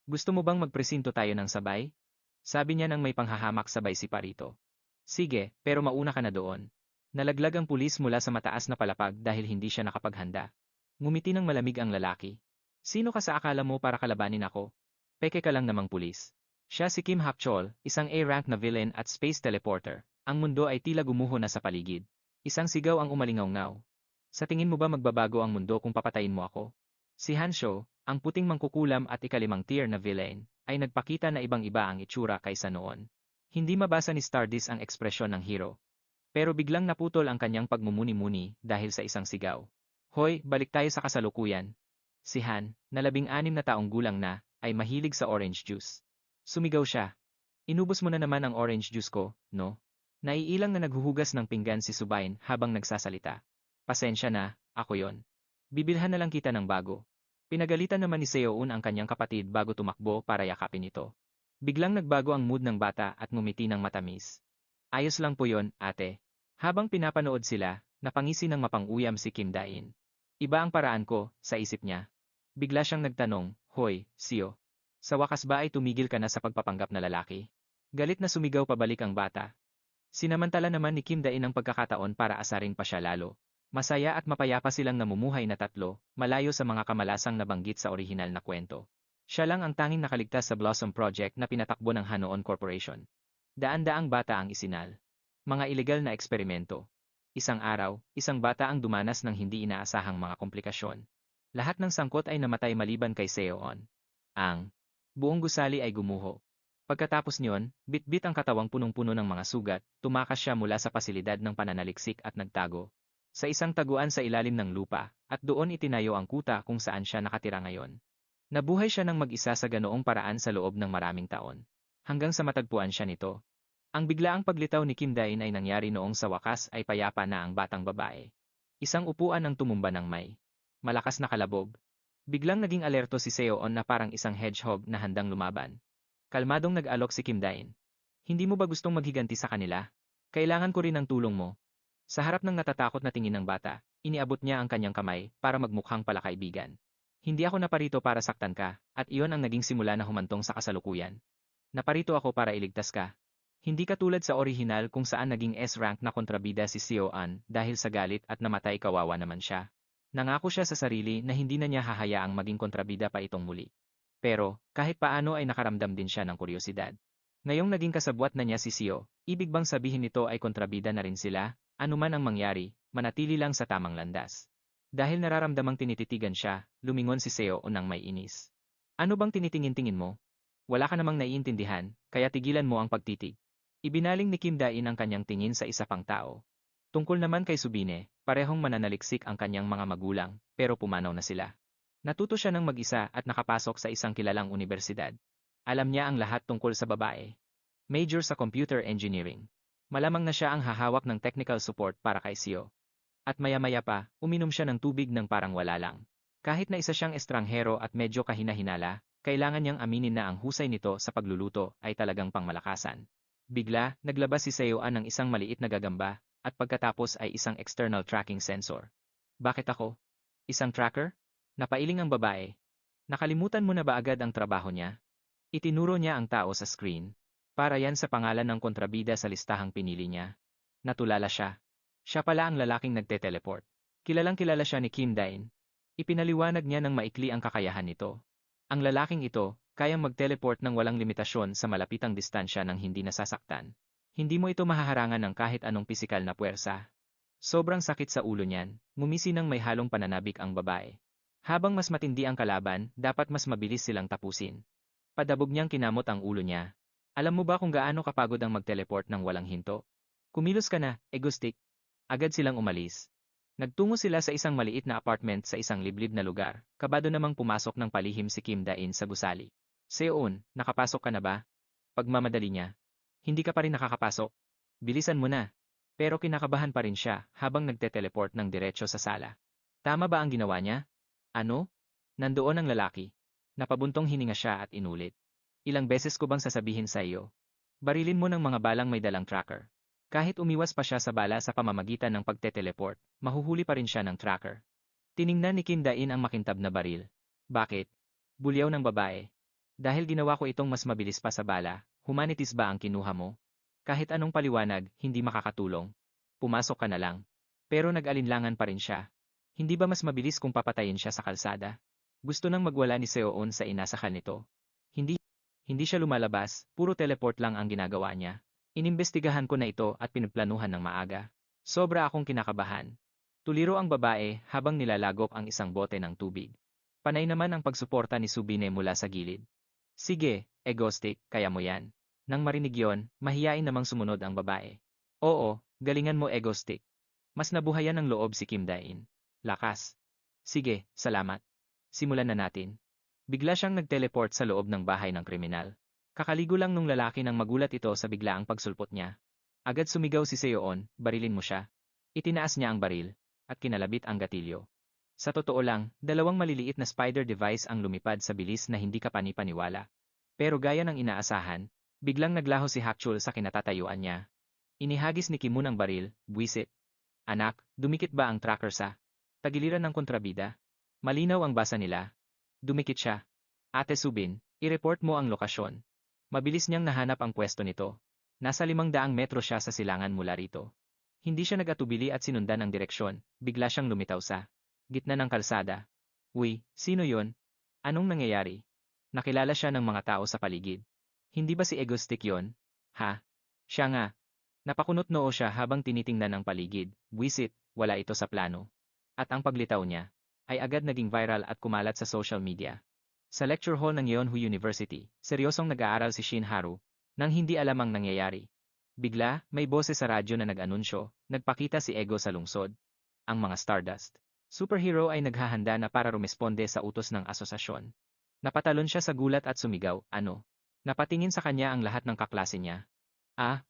"Gusto mo bang magpresinto tayo ng sabay?" Sabi niya nang may panghahamak sabay si Parito. "Sige, pero mauna ka na doon." Nalaglag ang pulis mula sa mataas na palapag dahil hindi siya nakapaghanda. Ngumiti ng malamig ang lalaki. "Sino ka sa akala mo para kalabanin ako? Peke ka lang namang pulis." Siya si Kim Hakchol, isang A-rank na villain at space teleporter. Ang mundo ay tila gumuho na sa paligid. Isang sigaw ang umalingaw-ngaw. "Sa tingin mo ba magbabago ang mundo kung papatayin mo ako?" Si Hansho, ang puting mangkukulam at ikalimang tier na villain, ay nagpakita na ibang-iba ang itsura kaysa noon. Hindi mabasa ni Stardust ang ekspresyon ng hero. Pero biglang naputol ang kanyang pagmumuni-muni dahil sa isang sigaw. "Hoy, balik tayo sa kasalukuyan." Si Han, na 16 na taong gulang na, ay mahilig sa orange juice. Sumigaw siya. "Inubos mo na naman ang orange juice ko, no?" Naiilang na naghuhugas ng pinggan si Subain habang nagsasalita. "Pasensya na, ako yon. Bibilhan na lang kita ng bago." Pinagalitan naman ni Seoun ang kanyang kapatid bago tumakbo para yakapin ito. Biglang nagbago ang mood ng bata at ngumiti ng matamis. "Ayos lang po yon, ate." Habang pinapanood sila, napangisi ng mapang-uyam si Kim Dain. "Iba ang paraan ko," sa isip niya. Bigla siyang nagtanong, "Hoy, Seo. Sa wakas ba ay tumigil ka na sa pagpapanggap na lalaki?" Galit na sumigaw pabalik ang bata. Sinamantala naman ni Kim Dain ang pagkakataon para asarin pa siya lalo. Masaya at mapayapa silang namumuhay na tatlo, malayo sa mga kamalasang nabanggit sa orihinal na kwento. Siya lang ang tanging nakaligtas sa Blossom Project na pinatakbo ng Hanoon Corporation. Daan-daang bata ang isinal. Mga ilegal na eksperimento. Isang araw, isang bata ang dumanas ng hindi inaasahang mga komplikasyon. Lahat ng sangkot ay namatay maliban kay Seoon. Ang buong gusali ay gumuho. Pagkatapos niyon, bit-bit ang katawang punong-puno ng mga sugat, tumakas siya mula sa pasilidad ng pananaliksik at nagtago sa isang taguan sa ilalim ng lupa, at doon itinayo ang kuta kung saan siya nakatira ngayon. Nabuhay siya ng mag-isa sa ganoong paraan sa loob ng maraming taon. Hanggang sa matagpuan siya nito. Ang biglaang paglitaw ni Kim Dain ay nangyari noong sa wakas ay payapa na ang batang babae. Isang upuan ang tumumba ng may malakas na kalabog. Biglang naging alerto si Seoon na parang isang hedgehog na handang lumaban. Kalmadong nag-alok si Kim Dain. "Hindi mo ba gustong maghiganti sa kanila? Kailangan ko rin ng tulong mo." Sa harap ng natatakot na tingin ng bata, iniabot niya ang kanyang kamay para magmukhang palakaibigan. "Hindi ako naparito para saktan ka, at iyon ang naging simula na humantong sa kasalukuyan. Naparito ako para iligtas ka." Hindi katulad sa orihinal kung saan naging S-rank na kontrabida si Seoan dahil sa galit at namatay, kawawa naman siya. Nangako siya sa sarili na hindi na niya hahayaang maging kontrabida pa itong muli. Pero, kahit paano ay nakaramdam din siya ng kuryosidad. Ngayong naging kasabwat na niya si Seo, ibig bang sabihin nito ay kontrabida na rin sila? Anuman ang mangyari, manatili lang sa tamang landas. Dahil nararamdamang tinititigan siya, lumingon si Seo nang may inis. "Ano bang tinitingin-tingin mo? Wala ka namang naiintindihan, kaya tigilan mo ang pagtitig." Ibinaling ni Kim Dain ang kanyang tingin sa isa pang tao. Tungkol naman kay Subine, parehong mananaliksik ang kanyang mga magulang, pero pumanaw na sila. Natuto siya ng mag-isa at nakapasok sa isang kilalang unibersidad. Alam niya ang lahat tungkol sa babae. Major sa computer engineering. Malamang na siya ang hahawak ng technical support para kay Sio. At maya-maya pa, uminom siya ng tubig ng parang wala lang. Kahit na isa siyang estranghero at medyo kahina-hinala, kailangan niyang aminin na ang husay nito sa pagluluto ay talagang pangmalakasan. Bigla, naglabas si Seoan ng isang maliit na gagamba, at pagkatapos ay isang external tracking sensor. Bakit ako? Isang tracker? Napailing ang babae. Nakalimutan mo na ba agad ang trabaho niya? Itinuro niya ang tao sa screen. Para yan sa pangalan ng kontrabida sa listahang pinili niya. Natulala siya. Siya pala ang lalaking nagte-teleport. Kilalang kilala siya ni Kim Dain. Ipinaliwanag niya ng maikli ang kakayahan nito. Ang lalaking ito, kayang mag-teleport ng walang limitasyon sa malapitang distansya nang hindi nasasaktan. Hindi mo ito mahaharangan ng kahit anong pisikal na puwersa. Sobrang sakit sa ulo niyan, ngumisi ng may halong pananabik ang babae. Habang mas matindi ang kalaban, dapat mas mabilis silang tapusin. Padabog niyang kinamot ang ulo niya. Alam mo ba kung gaano kapagod ang mag-teleport ng walang hinto? Kumilos ka na, Egostik. Agad silang umalis. Nagtungo sila sa isang maliit na apartment sa isang liblib na lugar. Kabado namang pumasok ng palihim si Kim Dain sa gusali. Seon, nakapasok ka na ba? Pagmamadali niya. Hindi ka pa rin nakakapasok. Bilisan mo na. Pero kinakabahan pa rin siya habang nagte-teleport ng diretsyo sa sala. Tama ba ang ginawa niya? Ano? Nandoon ang lalaki. Napabuntong hininga siya at inulit. Ilang beses ko bang sasabihin sa iyo? Barilin mo ng mga balang may dalang tracker. Kahit umiwas pa siya sa bala sa pamamagitan ng pagte-teleport, mahuhuli pa rin siya ng tracker. Tiningnan ni Kim Dain ang makintab na baril. Bakit? Bulyaw ng babae. Dahil ginawa ko itong mas mabilis pa sa bala, humanities ba ang kinuha mo? Kahit anong paliwanag, hindi makakatulong. Pumasok ka na lang. Pero nag-alinlangan pa rin siya. Hindi ba mas mabilis kung papatayin siya sa kalsada? Gusto nang magwala ni Seoon sa inasakal nito. Hindi. Hindi siya lumalabas, puro teleport lang ang ginagawa niya. Inimbestigahan ko na ito at pinagplanuhan ng maaga. Sobra akong kinakabahan. Tuliro ang babae habang nilalagok ang isang bote ng tubig. Panay naman ang pagsuporta ni Subine mula sa gilid. Sige, Egostik, kaya mo yan. Nang marinig yon, mahiyain namang sumunod ang babae. Oo, galingan mo Egostik. Mas nabuhayan ng loob si Kim Dain. Lakas. Sige, salamat. Simulan na natin. Bigla siyang nag-teleport sa loob ng bahay ng kriminal. Kakaligo lang nung lalaki nang magulat ito sa biglaang pagsulpot niya. Agad sumigaw si Seoon, barilin mo siya. Itinaas niya ang baril, at kinalabit ang gatilyo. Sa totoo lang, dalawang maliliit na spider device ang lumipad sa bilis na hindi ka panipaniwala. Pero gaya ng inaasahan, biglang naglaho si Hakchul sa kinatatayuan niya. Inihagis ni Kimun ang baril, buwisit. Anak, dumikit ba ang tracker sa tagiliran ng kontrabida? Malinaw ang basa nila. Dumikit siya. Ate Subin, i-report mo ang lokasyon. Mabilis niyang nahanap ang pwesto nito. Nasa 500 metro siya sa silangan mula rito. Hindi siya nag-atubili at sinundan ang direksyon, bigla siyang lumitaw sa gitna ng kalsada. Uy, sino yon? Anong nangyayari? Nakilala siya ng mga tao sa paligid. Hindi ba si Egostik yon? Ha? Siya nga. Napakunot noo siya habang tinitingnan ang paligid. Buwisit, wala ito sa plano. At ang paglitaw niya ay agad naging viral at kumalat sa social media. Sa lecture hall ng Yeonhu University, seryosong nag-aaral si Shin Haru, nang hindi alam ang nangyayari. Bigla, may boses sa radyo na nag-anunsyo, nagpakita si Ego sa lungsod. Ang mga Stardust superhero ay naghahanda na para rumesponde sa utos ng asosasyon. Napatalon siya sa gulat at sumigaw, ano? Napatingin sa kanya ang lahat ng kaklase niya.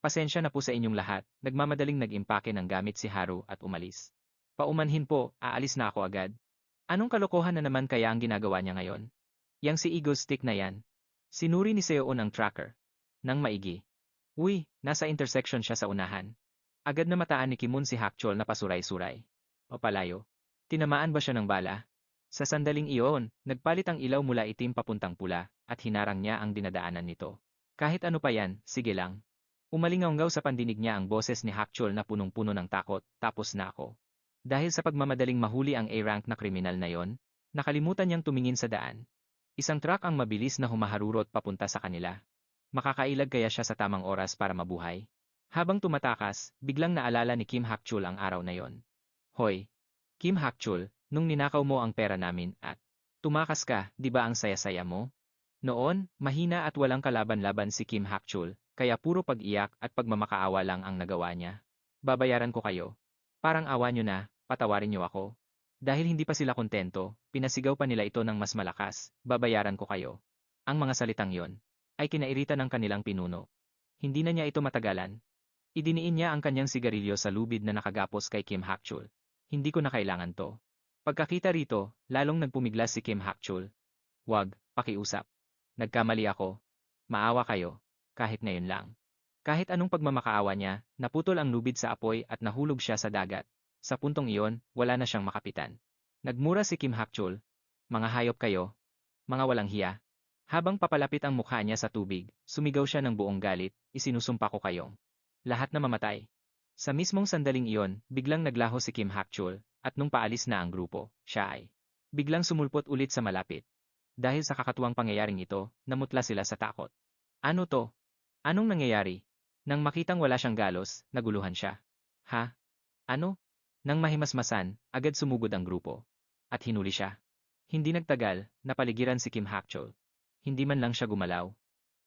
Pasensya na po sa inyong lahat, nagmamadaling nag-impake ng gamit si Haru at umalis. Paumanhin po, aalis na ako agad. Anong kalokohan na naman kaya ang ginagawa niya ngayon? Yang si Egostik na yan. Sinuri ni Seoon ang tracker. Nang maigi. Uy, nasa intersection siya sa unahan. Agad na mataan ni Kimun si Hakchol na pasuray-suray. O palayo. Tinamaan ba siya ng bala? Sa sandaling iyon, nagpalit ang ilaw mula itim papuntang pula, at hinarang niya ang dinadaanan nito. Kahit ano pa yan, sige lang. Umalingaw sa pandinig niya ang boses ni Hakchol na punong-puno ng takot, tapos na ako. Dahil sa pagmamadaling mahuli ang A-rank na kriminal na yon, nakalimutan niyang tumingin sa daan. Isang truck ang mabilis na humaharurot papunta sa kanila. Makakailag kaya siya sa tamang oras para mabuhay? Habang tumatakas, biglang naalala ni Kim Hakchul ang araw na yon. Hoy, Kim Hakchul, nung ninakaw mo ang pera namin at tumakas ka, di ba ang saya-saya mo? Noon, mahina at walang kalaban-laban si Kim Hakchul, kaya puro pag-iyak at pagmamakaawa lang ang nagawa niya. Babayaran ko kayo. Parang awa nyo na, patawarin niyo ako. Dahil hindi pa sila kontento, pinasigaw pa nila ito ng mas malakas, babayaran ko kayo. Ang mga salitang yon ay kinairita ng kanilang pinuno. Hindi na niya ito matagalan. Idiniin niya ang kanyang sigarilyo sa lubid na nakagapos kay Kim Hakchul. Hindi ko na kailangan to. Pagkakita rito, lalong nagpumiglas si Kim Hakchul. Wag, pakiusap. Nagkamali ako. Maawa kayo. Kahit ngayon lang. Kahit anong pagmamakaawa niya, naputol ang lubid sa apoy at nahulog siya sa dagat. Sa puntong iyon, wala na siyang makapitan. Nagmura si Kim Hakchul. Mga hayop kayo. Mga walang hiya. Habang papalapit ang mukha niya sa tubig, sumigaw siya ng buong galit, isinusumpa ko kayong lahat na mamatay. Sa mismong sandaling iyon, biglang naglaho si Kim Hakchul, at nung paalis na ang grupo, siya ay biglang sumulpot ulit sa malapit. Dahil sa kakatuwang pangyayaring ito, namutla sila sa takot. Ano to? Anong nangyayari? Nang makitang wala siyang galos, naguluhan siya. Ha? Ano? Nang mahimasmasan, agad sumugod ang grupo. At hinuli siya. Hindi nagtagal, napaligiran si Kim Hakchul. Hindi man lang siya gumalaw.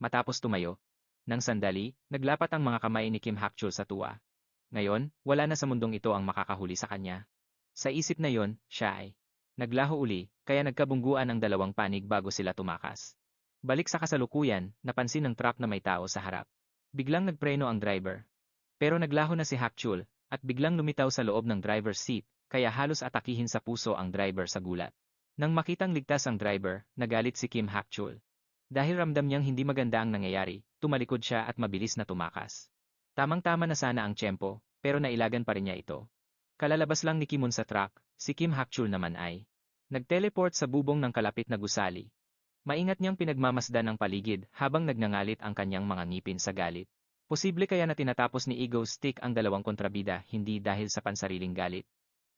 Matapos tumayo, nang sandali, naglapat ang mga kamay ni Kim Hakchul sa tuwa. Ngayon, wala na sa mundong ito ang makakahuli sa kanya. Sa isip na yon, siya ay naglaho uli, kaya nagkabungguan ang dalawang panig bago sila tumakas. Balik sa kasalukuyan, napansin ng truck na may tao sa harap. Biglang nagpreno ang driver. Pero naglaho na si Hakchul, at biglang lumitaw sa loob ng driver's seat, kaya halos atakihin sa puso ang driver sa gulat. Nang makitang ligtas ang driver, nagalit si Kim Hakchul. Dahil ramdam niyang hindi maganda ang nangyayari, tumalikod siya at mabilis na tumakas. Tamang-tama na sana ang tiyempo, pero nailagan pa rin niya ito. Kalalabas lang ni Kimon sa truck, si Kim Hakchul naman ay nag-teleport sa bubong ng kalapit na gusali. Maingat niyang pinagmamasdan ang paligid habang nagngangalit ang kanyang mga ngipin sa galit. Posible kaya na tinatapos ni Ego Stick ang dalawang kontrabida hindi dahil sa pansariling galit.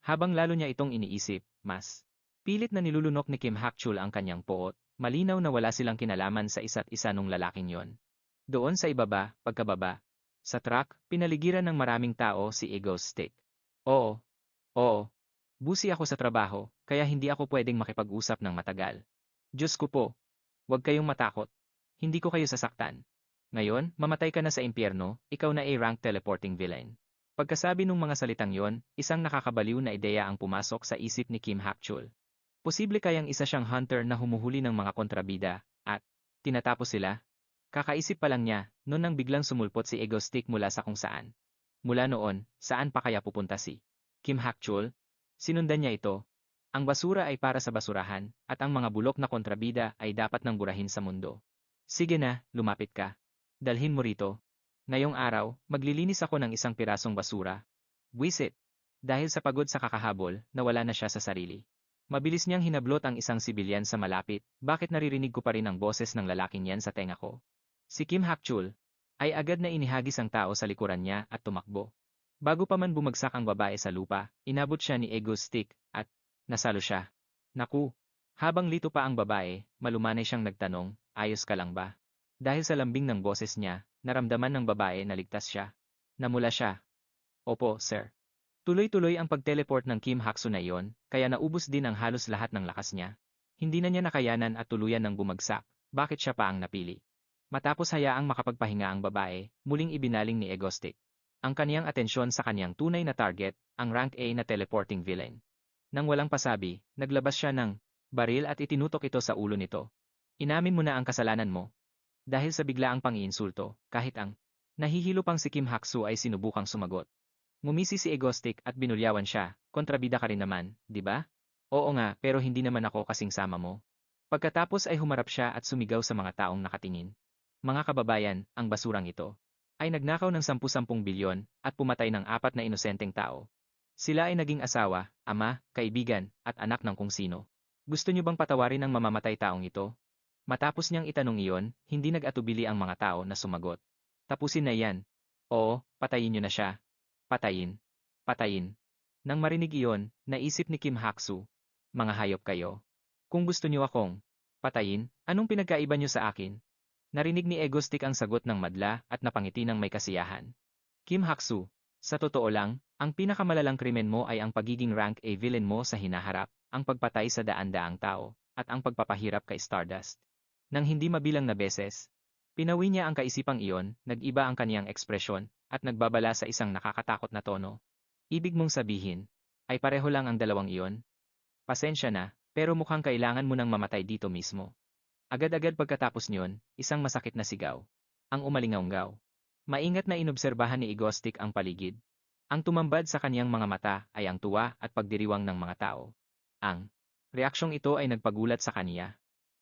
Habang lalo niya itong iniisip, mas pilit na nilulunok ni Kim Hakchul ang kanyang poot. Malinaw na wala silang kinalaman sa isa't isa nung lalaking yon. Doon sa ibaba, pagkababa. Sa truck, pinaligiran ng maraming tao si Ego Stick. Oo. Oo. Busi ako sa trabaho, kaya hindi ako pwedeng makipag-usap ng matagal. Diyos ko po. Huwag kayong matakot. Hindi ko kayo sasaktan. Ngayon, mamatay ka na sa impyerno, ikaw na A-rank teleporting villain. Pagkasabi nung mga salitang yon, isang nakakabaliw na ideya ang pumasok sa isip ni Kim Hakchul. Posible kayang isa siyang hunter na humuhuli ng mga kontrabida, at tinatapos sila? Kakaisip pa lang niya, noon nang biglang sumulpot si Ego Stick mula sa kung saan. Mula noon, saan pa kaya pupunta si Kim Hakchul? Sinundan niya ito. Ang basura ay para sa basurahan, at ang mga bulok na kontrabida ay dapat nang burahin sa mundo. Sige na, lumapit ka. Dalhin mo rito. Ngayong araw, maglilinis ako ng isang pirasong basura. Buwisit. Dahil sa pagod sa kakahabol, nawala na siya sa sarili. Mabilis niyang hinablot ang isang sibilyan sa malapit, bakit naririnig ko pa rin ang boses ng lalaking yan sa tenga ko? Si Kim Hakchul ay agad na inihagis ang tao sa likuran niya at tumakbo. Bago pa man bumagsak ang babae sa lupa, inabot siya ni Ego Stick at nasalo siya. Naku! Habang lito pa ang babae, malumanay siyang nagtanong, ayos ka lang ba? Dahil sa lambing ng boses niya, naramdaman ng babae na ligtas siya. Namula siya. Opo, sir. Tuloy-tuloy ang pag-teleport ng Kim Hakchul na iyon, kaya naubos din ang halos lahat ng lakas niya. Hindi na niya nakayanan at tuluyan ng bumagsak, bakit siya pa ang napili? Matapos hayaang makapagpahinga ang babae, muling ibinaling ni Ego Stick ang kaniyang atensyon sa kaniyang tunay na target, ang rank A na teleporting villain. Nang walang pasabi, naglabas siya ng baril at itinutok ito sa ulo nito. Inamin mo na ang kasalanan mo. Dahil sa biglaang pang-iinsulto, kahit ang nahihilo pang si Kim Hakchul ay sinubukang sumagot. Ngumisi si Ego Stick at binulyawan siya, kontrabida ka rin naman, di ba? Oo nga, pero hindi naman ako kasing sama mo. Pagkatapos ay humarap siya at sumigaw sa mga taong nakatingin. Mga kababayan, ang basurang ito ay nagnakaw ng 10-10 bilyon at pumatay ng 4 na inosenteng tao. Sila ay naging asawa, ama, kaibigan, at anak ng kung sino. Gusto niyo bang patawarin ang mamamatay taong ito? Matapos niyang itanong iyon, hindi nag-atubili ang mga tao na sumagot. Tapusin na yan. Oo, patayin niyo na siya. Patayin. Patayin. Nang marinig iyon, naisip ni Kim Hakchul, mga hayop kayo. Kung gusto niyo akong patayin, anong pinagkaiba niyo sa akin? Narinig ni Ego Stick ang sagot ng madla at napangiti ng may kasiyahan. Kim Hakchul, sa totoo lang, ang pinakamalalang krimen mo ay ang pagiging rank A villain mo sa hinaharap, ang pagpatay sa daan-daang tao, at ang pagpapahirap kay Stardust. Nang hindi mabilang na beses, pinawi niya ang kaisipang iyon, nag-iba ang kaniyang ekspresyon, at nagbabala sa isang nakakatakot na tono. Ibig mong sabihin, ay pareho lang ang dalawang iyon? Pasensya na, pero mukhang kailangan mo nang mamatay dito mismo. Agad-agad pagkatapos niyon, isang masakit na sigaw. Ang umalingaw-ngaw. Maingat na inobserbahan ni Igostic ang paligid. Ang tumambad sa kaniyang mga mata ay ang tuwa at pagdiriwang ng mga tao. Ang reaksyong ito ay nagpagulat sa kaniya.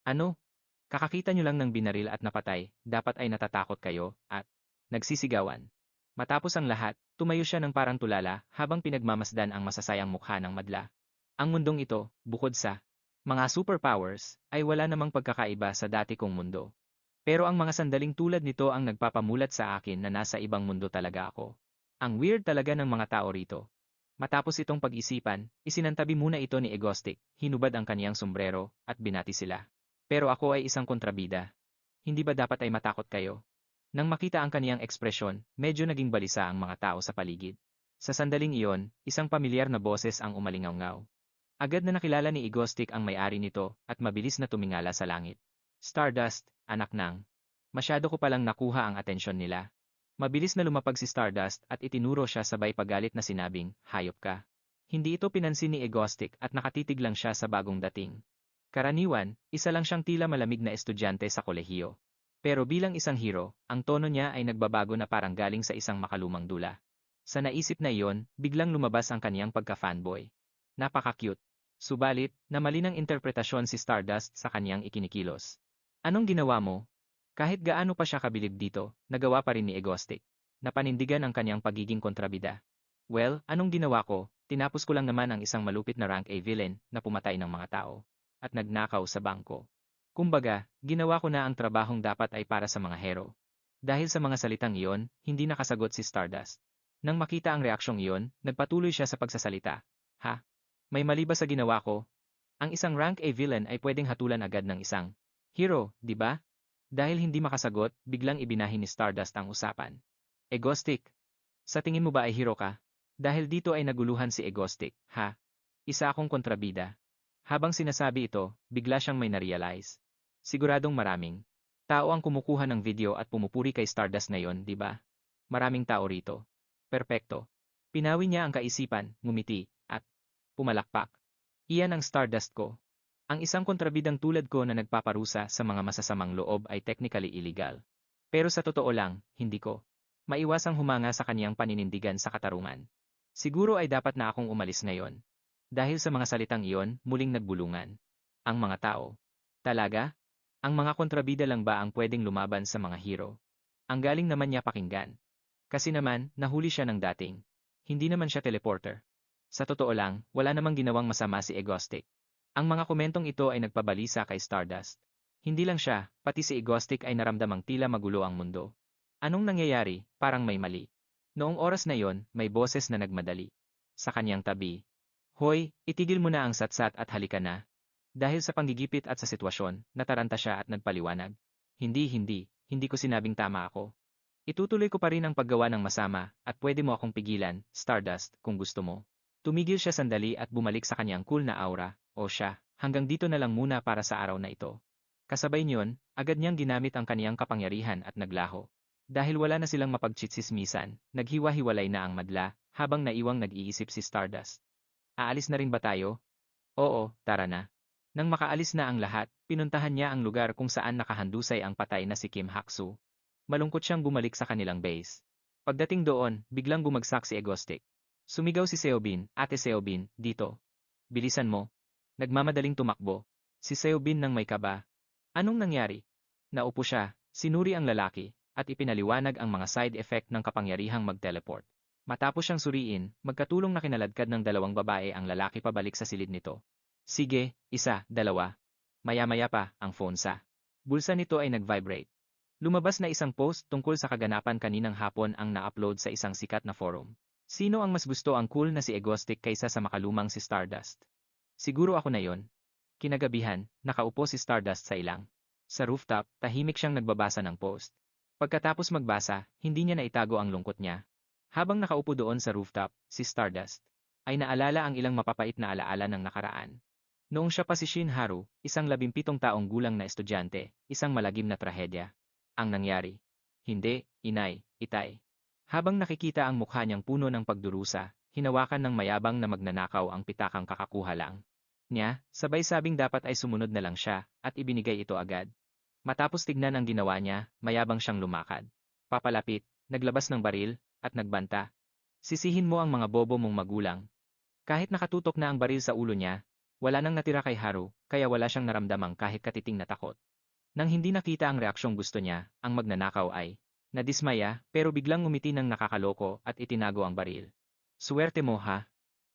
Ano? Kakakita niyo lang ng binaril at napatay, dapat ay natatakot kayo, at nagsisigawan. Matapos ang lahat, tumayo siya ng parang tulala habang pinagmamasdan ang masasayang mukha ng madla. Ang mundong ito, bukod sa mga superpowers, ay wala namang pagkakaiba sa dati kong mundo. Pero ang mga sandaling tulad nito ang nagpapamulat sa akin na nasa ibang mundo talaga ako. Ang weird talaga ng mga tao rito. Matapos itong pag-isipan, isinantabi muna ito ni Egostic, hinubad ang kaniyang sombrero, at binati sila. Pero ako ay isang kontrabida. Hindi ba dapat ay matakot kayo? Nang makita ang kaniyang ekspresyon, medyo naging balisa ang mga tao sa paligid. Sa sandaling iyon, isang pamilyar na boses ang umalingaw-ngaw. Agad na nakilala ni Igostic ang may-ari nito at mabilis na tumingala sa langit. Stardust, anak ng. Masyado ko palang nakuha ang atensyon nila. Mabilis na lumapag si Stardust at itinuro siya sabay pagalit na sinabing, hayop ka. Hindi ito pinansin ni Egostic at nakatitig lang siya sa bagong dating. Karaniwan, isa lang siyang tila malamig na estudyante sa kolehiyo. Pero bilang isang hero, ang tono niya ay nagbabago na parang galing sa isang makalumang dula. Sa naisip na iyon, biglang lumabas ang kaniyang pagka-fanboy. Napaka-cute. Subalit, namali ng interpretasyon si Stardust sa kaniyang ikinikilos. Anong ginawa mo? Kahit gaano pa siya kabilib dito, nagawa pa rin ni Egostic. Napanindigan ang kaniyang pagiging kontrabida. Well, anong ginawa ko? Tinapos ko lang naman ang isang malupit na rank A villain na pumatay ng mga tao. At nagnakaw sa bangko. Kumbaga, ginawa ko na ang trabahong dapat ay para sa mga hero. Dahil sa mga salitang iyon, hindi nakasagot si Stardust. Nang makita ang reaksyong iyon, nagpatuloy siya sa pagsasalita. Ha? May mali ba sa ginawa ko? Ang isang rank A villain ay pwedeng hatulan agad ng isang hero, di ba? Dahil hindi makasagot, biglang ibinahin ni Stardust ang usapan. Egostic. Sa tingin mo ba ay hero ka? Dahil dito ay naguluhan si Egostic, ha? Isa akong kontrabida. Habang sinasabi ito, bigla siyang may narealize. Siguradong maraming tao ang kumukuha ng video at pumupuri kay Stardust ngayon, di ba? Maraming tao rito. Perpekto. Pinawi niya ang kaisipan, ngumiti, at pumalakpak. Iyan ang Stardust ko. Ang isang kontrabidang tulad ko na nagpaparusa sa mga masasamang loob ay technically illegal. Pero sa totoo lang, hindi ko maiwasang humanga sa kaniyang paninindigan sa katarungan. Siguro ay dapat na akong umalis ngayon. Dahil sa mga salitang iyon, muling nagbulungan. Ang mga tao. Talaga? Ang mga kontrabida lang ba ang pwedeng lumaban sa mga hero? Ang galing naman niya pakinggan. Kasi naman, nahuli siya ng dating. Hindi naman siya teleporter. Sa totoo lang, wala namang ginawang masama si Egostic. Ang mga komentong ito ay nagpabalisa kay Stardust. Hindi lang siya, pati si Egostic ay naramdamang tila magulo ang mundo. Anong nangyayari? Parang may mali. Noong oras na yon, may boses na nagmadali. Sa kanyang tabi. Hoy, itigil mo na ang satsat at halika na. Dahil sa panggigipit at sa sitwasyon, nataranta siya at nagpaliwanag. Hindi ko sinabing tama ako. Itutuloy ko pa rin ang paggawa ng masama, at pwede mo akong pigilan, Stardust, kung gusto mo. Tumigil siya sandali at bumalik sa kanyang cool na aura, o siya, hanggang dito na lang muna para sa araw na ito. Kasabay niyon, agad niyang ginamit ang kaniyang kapangyarihan at naglaho. Dahil wala na silang mapagtsitsismisan, naghiwa-hiwalay na ang madla, habang naiwang nag-iisip si Stardust. Aalis na rin ba tayo? Oo, tara na. Nang makaalis na ang lahat, pinuntahan niya ang lugar kung saan nakahandusay ang patay na si Kim Haksu. Malungkot siyang bumalik sa kanilang base. Pagdating doon, biglang bumagsak si Egostic. Sumigaw si Seobin, Ate Seobin, dito. Bilisan mo. Nagmamadaling tumakbo. Si Seobin nang may kaba. Anong nangyari? Naupo siya, sinuri ang lalaki, at ipinaliwanag ang mga side effect ng kapangyarihang mag-teleport. Matapos siyang suriin, magkatulong na kinaladkad ng dalawang babae ang lalaki pabalik sa silid nito. Sige, isa, dalawa. Maya-maya pa, ang phone sa bulsa nito ay nag-vibrate. Lumabas na isang post tungkol sa kaganapan kaninang hapon ang na-upload sa isang sikat na forum. Sino ang mas gusto ang cool na si Egostic kaysa sa makalumang si Stardust? Siguro ako na yon. Kinagabihan, nakaupo si Stardust sa ilang. Sa rooftop, tahimik siyang nagbabasa ng post. Pagkatapos magbasa, hindi niya naitago ang lungkot niya. Habang nakaupo doon sa rooftop, si Stardust ay naalala ang ilang mapapait na alaala ng nakaraan. Noong siya pa si Shinharu, isang 17 taong gulang na estudyante, isang malagim na trahedya. Ang nangyari. Hindi, inay, itay. Habang nakikita ang mukha niyang puno ng pagdurusa, hinawakan ng mayabang na magnanakaw ang pitakang kakakuha lang. niya, sabay sabing dapat ay sumunod na lang siya, at ibinigay ito agad. Matapos tignan ang ginawa niya, mayabang siyang lumakad. Papalapit, naglabas ng baril, at nagbanta. Sisihin mo ang mga bobo mong magulang. Kahit nakatutok na ang baril sa ulo niya, wala nang natira kay Haru, kaya wala siyang naramdamang kahit katiting na takot. Nang hindi nakita ang reaksyong gusto niya, ang magnanakaw ay nadismaya, pero biglang ngumiti ng nakakaloko at itinago ang baril. Suwerte mo ha?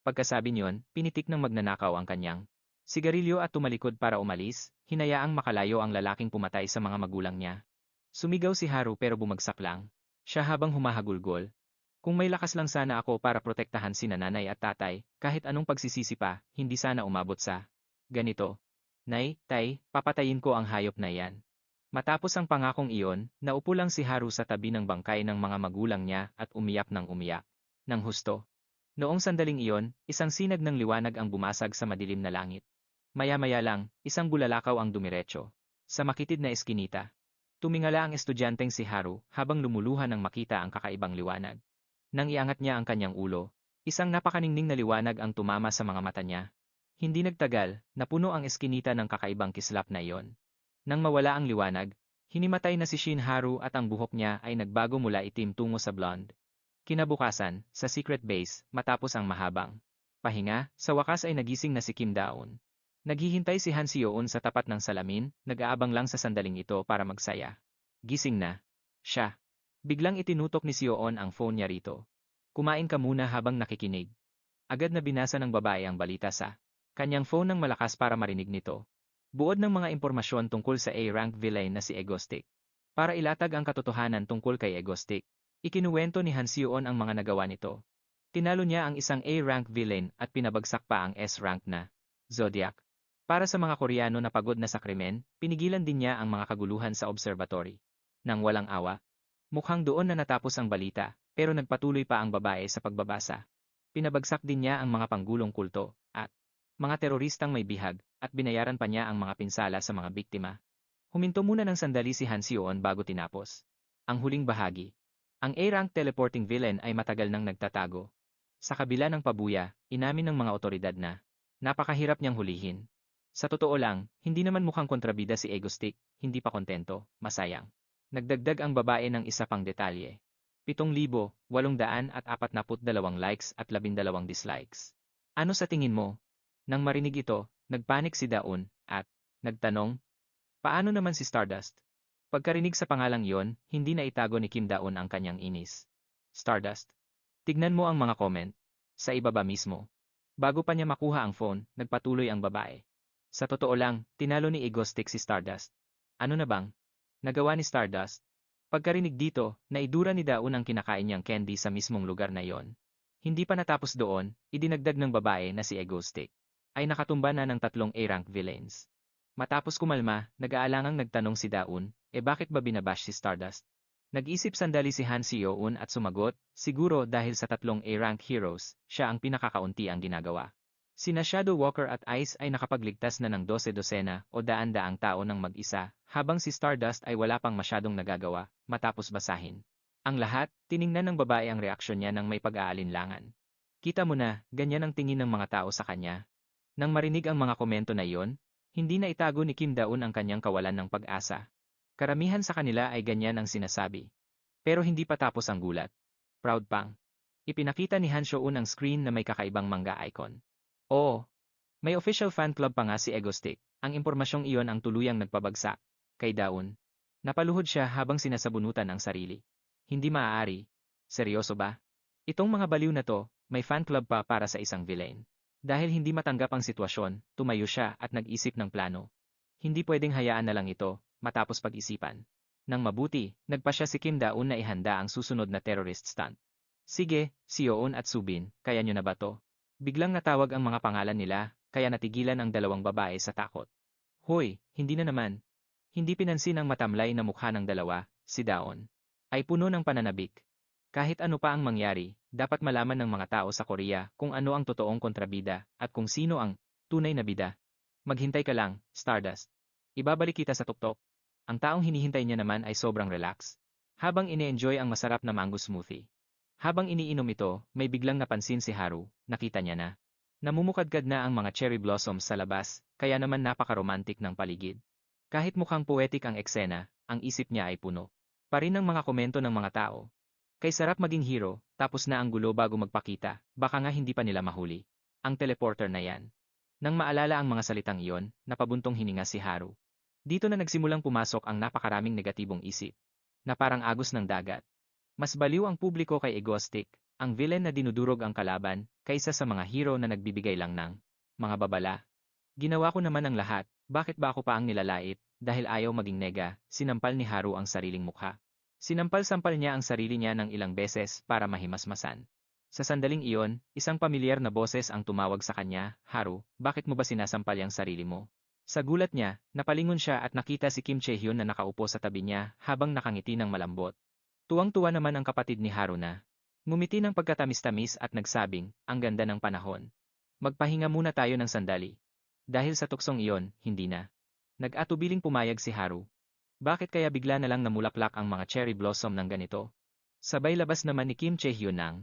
Pagkasabi niyon, pinitik ng magnanakaw ang kanyang sigarilyo at tumalikod para umalis, hinayaang makalayo ang lalaking pumatay sa mga magulang niya. Sumigaw si Haru pero bumagsak lang. Siya habang humahagulgol. Kung may lakas lang sana ako para protektahan sina nanay at tatay, kahit anong pagsisisi pa, hindi sana umabot sa ganito. Nay, tay, papatayin ko ang hayop na yan. Matapos ang pangakong iyon, naupo lang si Haru sa tabi ng bangkay ng mga magulang niya at umiyak ng umiyak. Nang husto. Noong sandaling iyon, isang sinag ng liwanag ang bumasag sa madilim na langit. Maya-maya lang, isang bulalakaw ang dumiretso. Sa makitid na eskinita. Tumingala ang estudyanteng si Haru habang lumuluha nang makita ang kakaibang liwanag. Nang iangat niya ang kanyang ulo, isang napakaningning na liwanag ang tumama sa mga mata niya. Hindi nagtagal, napuno ang eskinita ng kakaibang kislap na iyon. Nang mawala ang liwanag, hinimatay na si Shin Haru at ang buhok niya ay nagbago mula itim tungo sa blonde. Kinabukasan, sa secret base, matapos ang mahabang pahinga, sa wakas ay nagising na si Kim Daon. Naghihintay si Han Seoun sa tapat ng salamin, nag-aabang lang sa sandaling ito para magsaya. Gising na. Siya. Biglang itinutok ni Seoun ang phone niya rito. Kumain ka muna habang nakikinig. Agad na binasa ng babae ang balita sa kanyang phone ng malakas para marinig nito. Buod ng mga impormasyon tungkol sa A-rank villain na si Egostic. Para ilatag ang katotohanan tungkol kay Egostic, ikinuwento ni Han Seoun ang mga nagawa nito. Tinalo niya ang isang A-rank villain at pinabagsak pa ang S-rank na Zodiac. Para sa mga Koreano na pagod na sa krimen, pinigilan din niya ang mga kaguluhan sa observatory. Nang walang awa, mukhang doon na natapos ang balita, pero nagpatuloy pa ang babae sa pagbabasa. Pinabagsak din niya ang mga panggulong kulto, at mga teroristang may bihag, at binayaran pa niya ang mga pinsala sa mga biktima. Huminto muna ng sandali si Han Seoun bago tinapos. Ang huling bahagi. Ang A-rank teleporting villain ay matagal nang nagtatago. Sa kabila ng pabuya, inamin ng mga otoridad na napakahirap niyang hulihin. Sa totoo lang, hindi naman mukhang kontrabida si Egostic, hindi pa kontento, masayang. Nagdagdag ang babae ng isa pang detalye. 7,842 likes at 12 dislikes. Ano sa tingin mo? Nang marinig ito, nagpanik si Daon, at nagtanong, paano naman si Stardust? Pagkarinig sa pangalang iyon, hindi na itago ni Kim Daon ang kanyang inis. Stardust. Tignan mo ang mga comment. Sa ibaba mismo. Bago pa niya makuha ang phone, nagpatuloy ang babae. Sa totoo lang, tinalo ni Egostic si Stardust. Ano na bang nagawa ni Stardust? Pagkarinig dito, naidura ni Daon ang kinakain niyang candy sa mismong lugar na iyon. Hindi pa natapos doon, idinagdag ng babae na si Egostic ay nakatumba na ng 3 A-rank villains. Matapos kumalma, nag-aalangang nagtanong si Daon, bakit ba binabash si Stardust? Nag-isip sandali si Han Seoun at sumagot, siguro dahil sa 3 A-rank heroes, siya ang pinakakaunti ang ginagawa. Sina Shadow Walker at Ice ay nakapagligtas na ng 12 o daan-daang tao ng mag-isa, habang si Stardust ay wala pang masyadong nagagawa, matapos basahin. Ang lahat, tiningnan ng babae ang reaksyon niya ng may pag-aalinlangan. Kita mo na, ganyan ang tingin ng mga tao sa kanya. Nang marinig ang mga komento na iyon, hindi na itago ni Kim Daon ang kanyang kawalan ng pag-asa. Karamihan sa kanila ay ganyan ang sinasabi. Pero hindi pa tapos ang gulat. Proud pang. Ipinakita ni Han Seoun ang screen na may kakaibang manga icon. Oo. May official fan club pa nga si Egostic. Ang impormasyong iyon ang tuluyang nagpabagsak. Kay Daon. Napaluhod siya habang sinasabunutan ang sarili. Hindi maaari. Seryoso ba? Itong mga baliw na to, may fan club pa para sa isang villain. Dahil hindi matanggap ang sitwasyon, tumayo siya at nag-isip ng plano. Hindi pwedeng hayaan na lang ito, matapos pag-isipan. Nang mabuti, nagpasya si Kim Daon na ihanda ang susunod na terrorist stunt. Sige, Seoun at Subin, kaya nyo na ba to? Biglang natawag ang mga pangalan nila, kaya natigilan ang dalawang babae sa takot. Hoy, hindi na naman. Hindi pinansin ang matamlay na mukha ng dalawa, si Daon. Ay puno ng pananabik. Kahit ano pa ang mangyari, dapat malaman ng mga tao sa Korea kung ano ang totoong kontrabida at kung sino ang tunay na bida. Maghintay ka lang, Stardust. Ibabalik kita sa tuktok. Ang taong hinihintay niya naman ay sobrang relax. Habang ine-enjoy ang masarap na mango smoothie. Habang iniinom ito, may biglang napansin si Haru, nakita niya na. Namumukadkad na ang mga cherry blossoms sa labas, kaya naman napaka-romantic ng paligid. Kahit mukhang poetic ang eksena, ang isip niya ay puno pa rin ng mga komento ng mga tao. Kay sarap maging hero, tapos na ang gulo bago magpakita, baka nga hindi pa nila mahuli. Ang teleporter na yan. Nang maalala ang mga salitang iyon, napabuntong hininga si Haru. Dito na nagsimulang pumasok ang napakaraming negatibong isip, na parang agos ng dagat. Mas baliw ang publiko kay Egostic, ang villain na dinudurog ang kalaban, kaysa sa mga hero na nagbibigay lang ng mga babala. Ginawa ko naman ang lahat, bakit ba ako pa ang nilalait? Dahil ayaw maging nega, sinampal ni Haru ang sariling mukha. Sinampal-sampal niya ang sarili niya ng ilang beses para mahimasmasan. Sa sandaling iyon, isang pamilyar na boses ang tumawag sa kanya, Haru, bakit mo ba sinasampal ang sarili mo? Sa gulat niya, napalingon siya at nakita si Kim Chae-hyun na nakaupo sa tabi niya habang nakangiti ng malambot. Tuwang-tuwa naman ang kapatid ni Haru na ngumiti ng pagkatamis-tamis at nagsabing, ang ganda ng panahon. Magpahinga muna tayo ng sandali. Dahil sa tuksong iyon, hindi na. Nag-atubiling pumayag si Haru. Bakit kaya bigla na lang namulaklak ang mga cherry blossom ng ganito? Sabay labas naman ni Kim Chae-hyun ng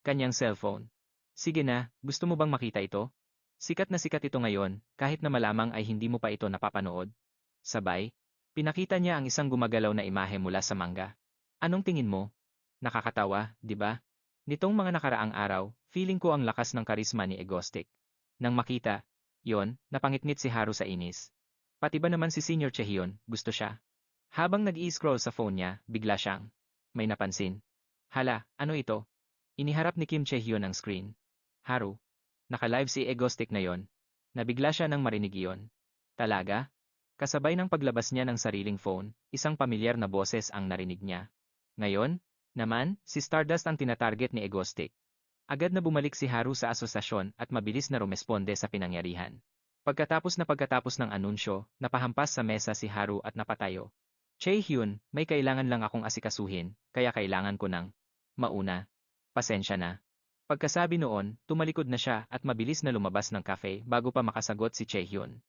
kanyang cellphone. Sige na, gusto mo bang makita ito? Sikat na sikat ito ngayon, kahit na malamang ay hindi mo pa ito napapanood. Sabay, pinakita niya ang isang gumagalaw na imahe mula sa manga. Anong tingin mo? Nakakatawa, di ba? Nitong mga nakaraang araw, feeling ko ang lakas ng karisma ni Egostic. Nang makita, yon, napangitngit si Haru sa inis. Pati ba naman si Senior Chaehyun, gusto siya? Habang nag-i-scroll sa phone niya, bigla siyang may napansin. Hala, ano ito? Iniharap ni Kim Chae-hyun ang screen. Haru. Naka-live si Egostic na yon. Nabigla siya nang marinig iyon. Talaga? Kasabay ng paglabas niya ng sariling phone, isang pamilyar na boses ang narinig niya. Ngayon, naman, si Stardust ang tinatarget ni Egostic. Agad na bumalik si Haru sa asosasyon at mabilis na rumesponde sa pinangyarihan. Pagkatapos ng anunsyo, napahampas sa mesa si Haru at napatayo. Chae-hyun, may kailangan lang akong asikasuhin, kaya kailangan ko ng mauna. Pasensya na. Pagkasabi noon, tumalikod na siya at mabilis na lumabas ng cafe bago pa makasagot si Chae-hyun.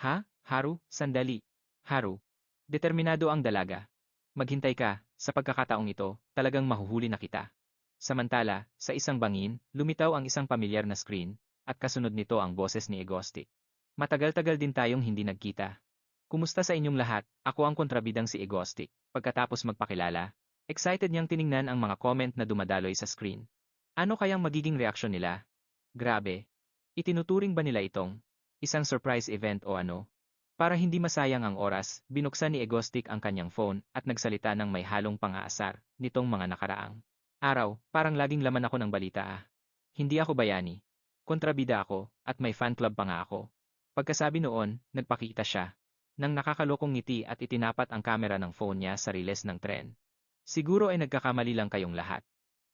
Ha? Haru, sandali. Haru. Determinado ang dalaga. Maghintay ka, sa pagkakataong ito, talagang mahuhuli na kita. Samantala, sa isang bangin, lumitaw ang isang pamilyar na screen, at kasunod nito ang boses ni Egostic. Matagal-tagal din tayong hindi nagkita. Kumusta sa inyong lahat? Ako ang kontrabidang si Egostic. Pagkatapos magpakilala, excited niyang tiningnan ang mga comment na dumadaloy sa screen. Ano kayang magiging reaksyon nila? Grabe. Itinuturing ba nila itong isang surprise event o ano? Para hindi masayang ang oras, binuksan ni Egostic ang kanyang phone at nagsalita ng may halong pang-aasar nitong mga nakaraang araw, parang laging laman ako ng balita ah. Hindi ako bayani. Kontrabida ako, at may fan club pa nga ako. Pagkasabi noon, nagpakita siya nang nakakalokong ngiti at itinapat ang kamera ng phone niya sa riles ng tren. Siguro ay nagkakamali lang kayong lahat.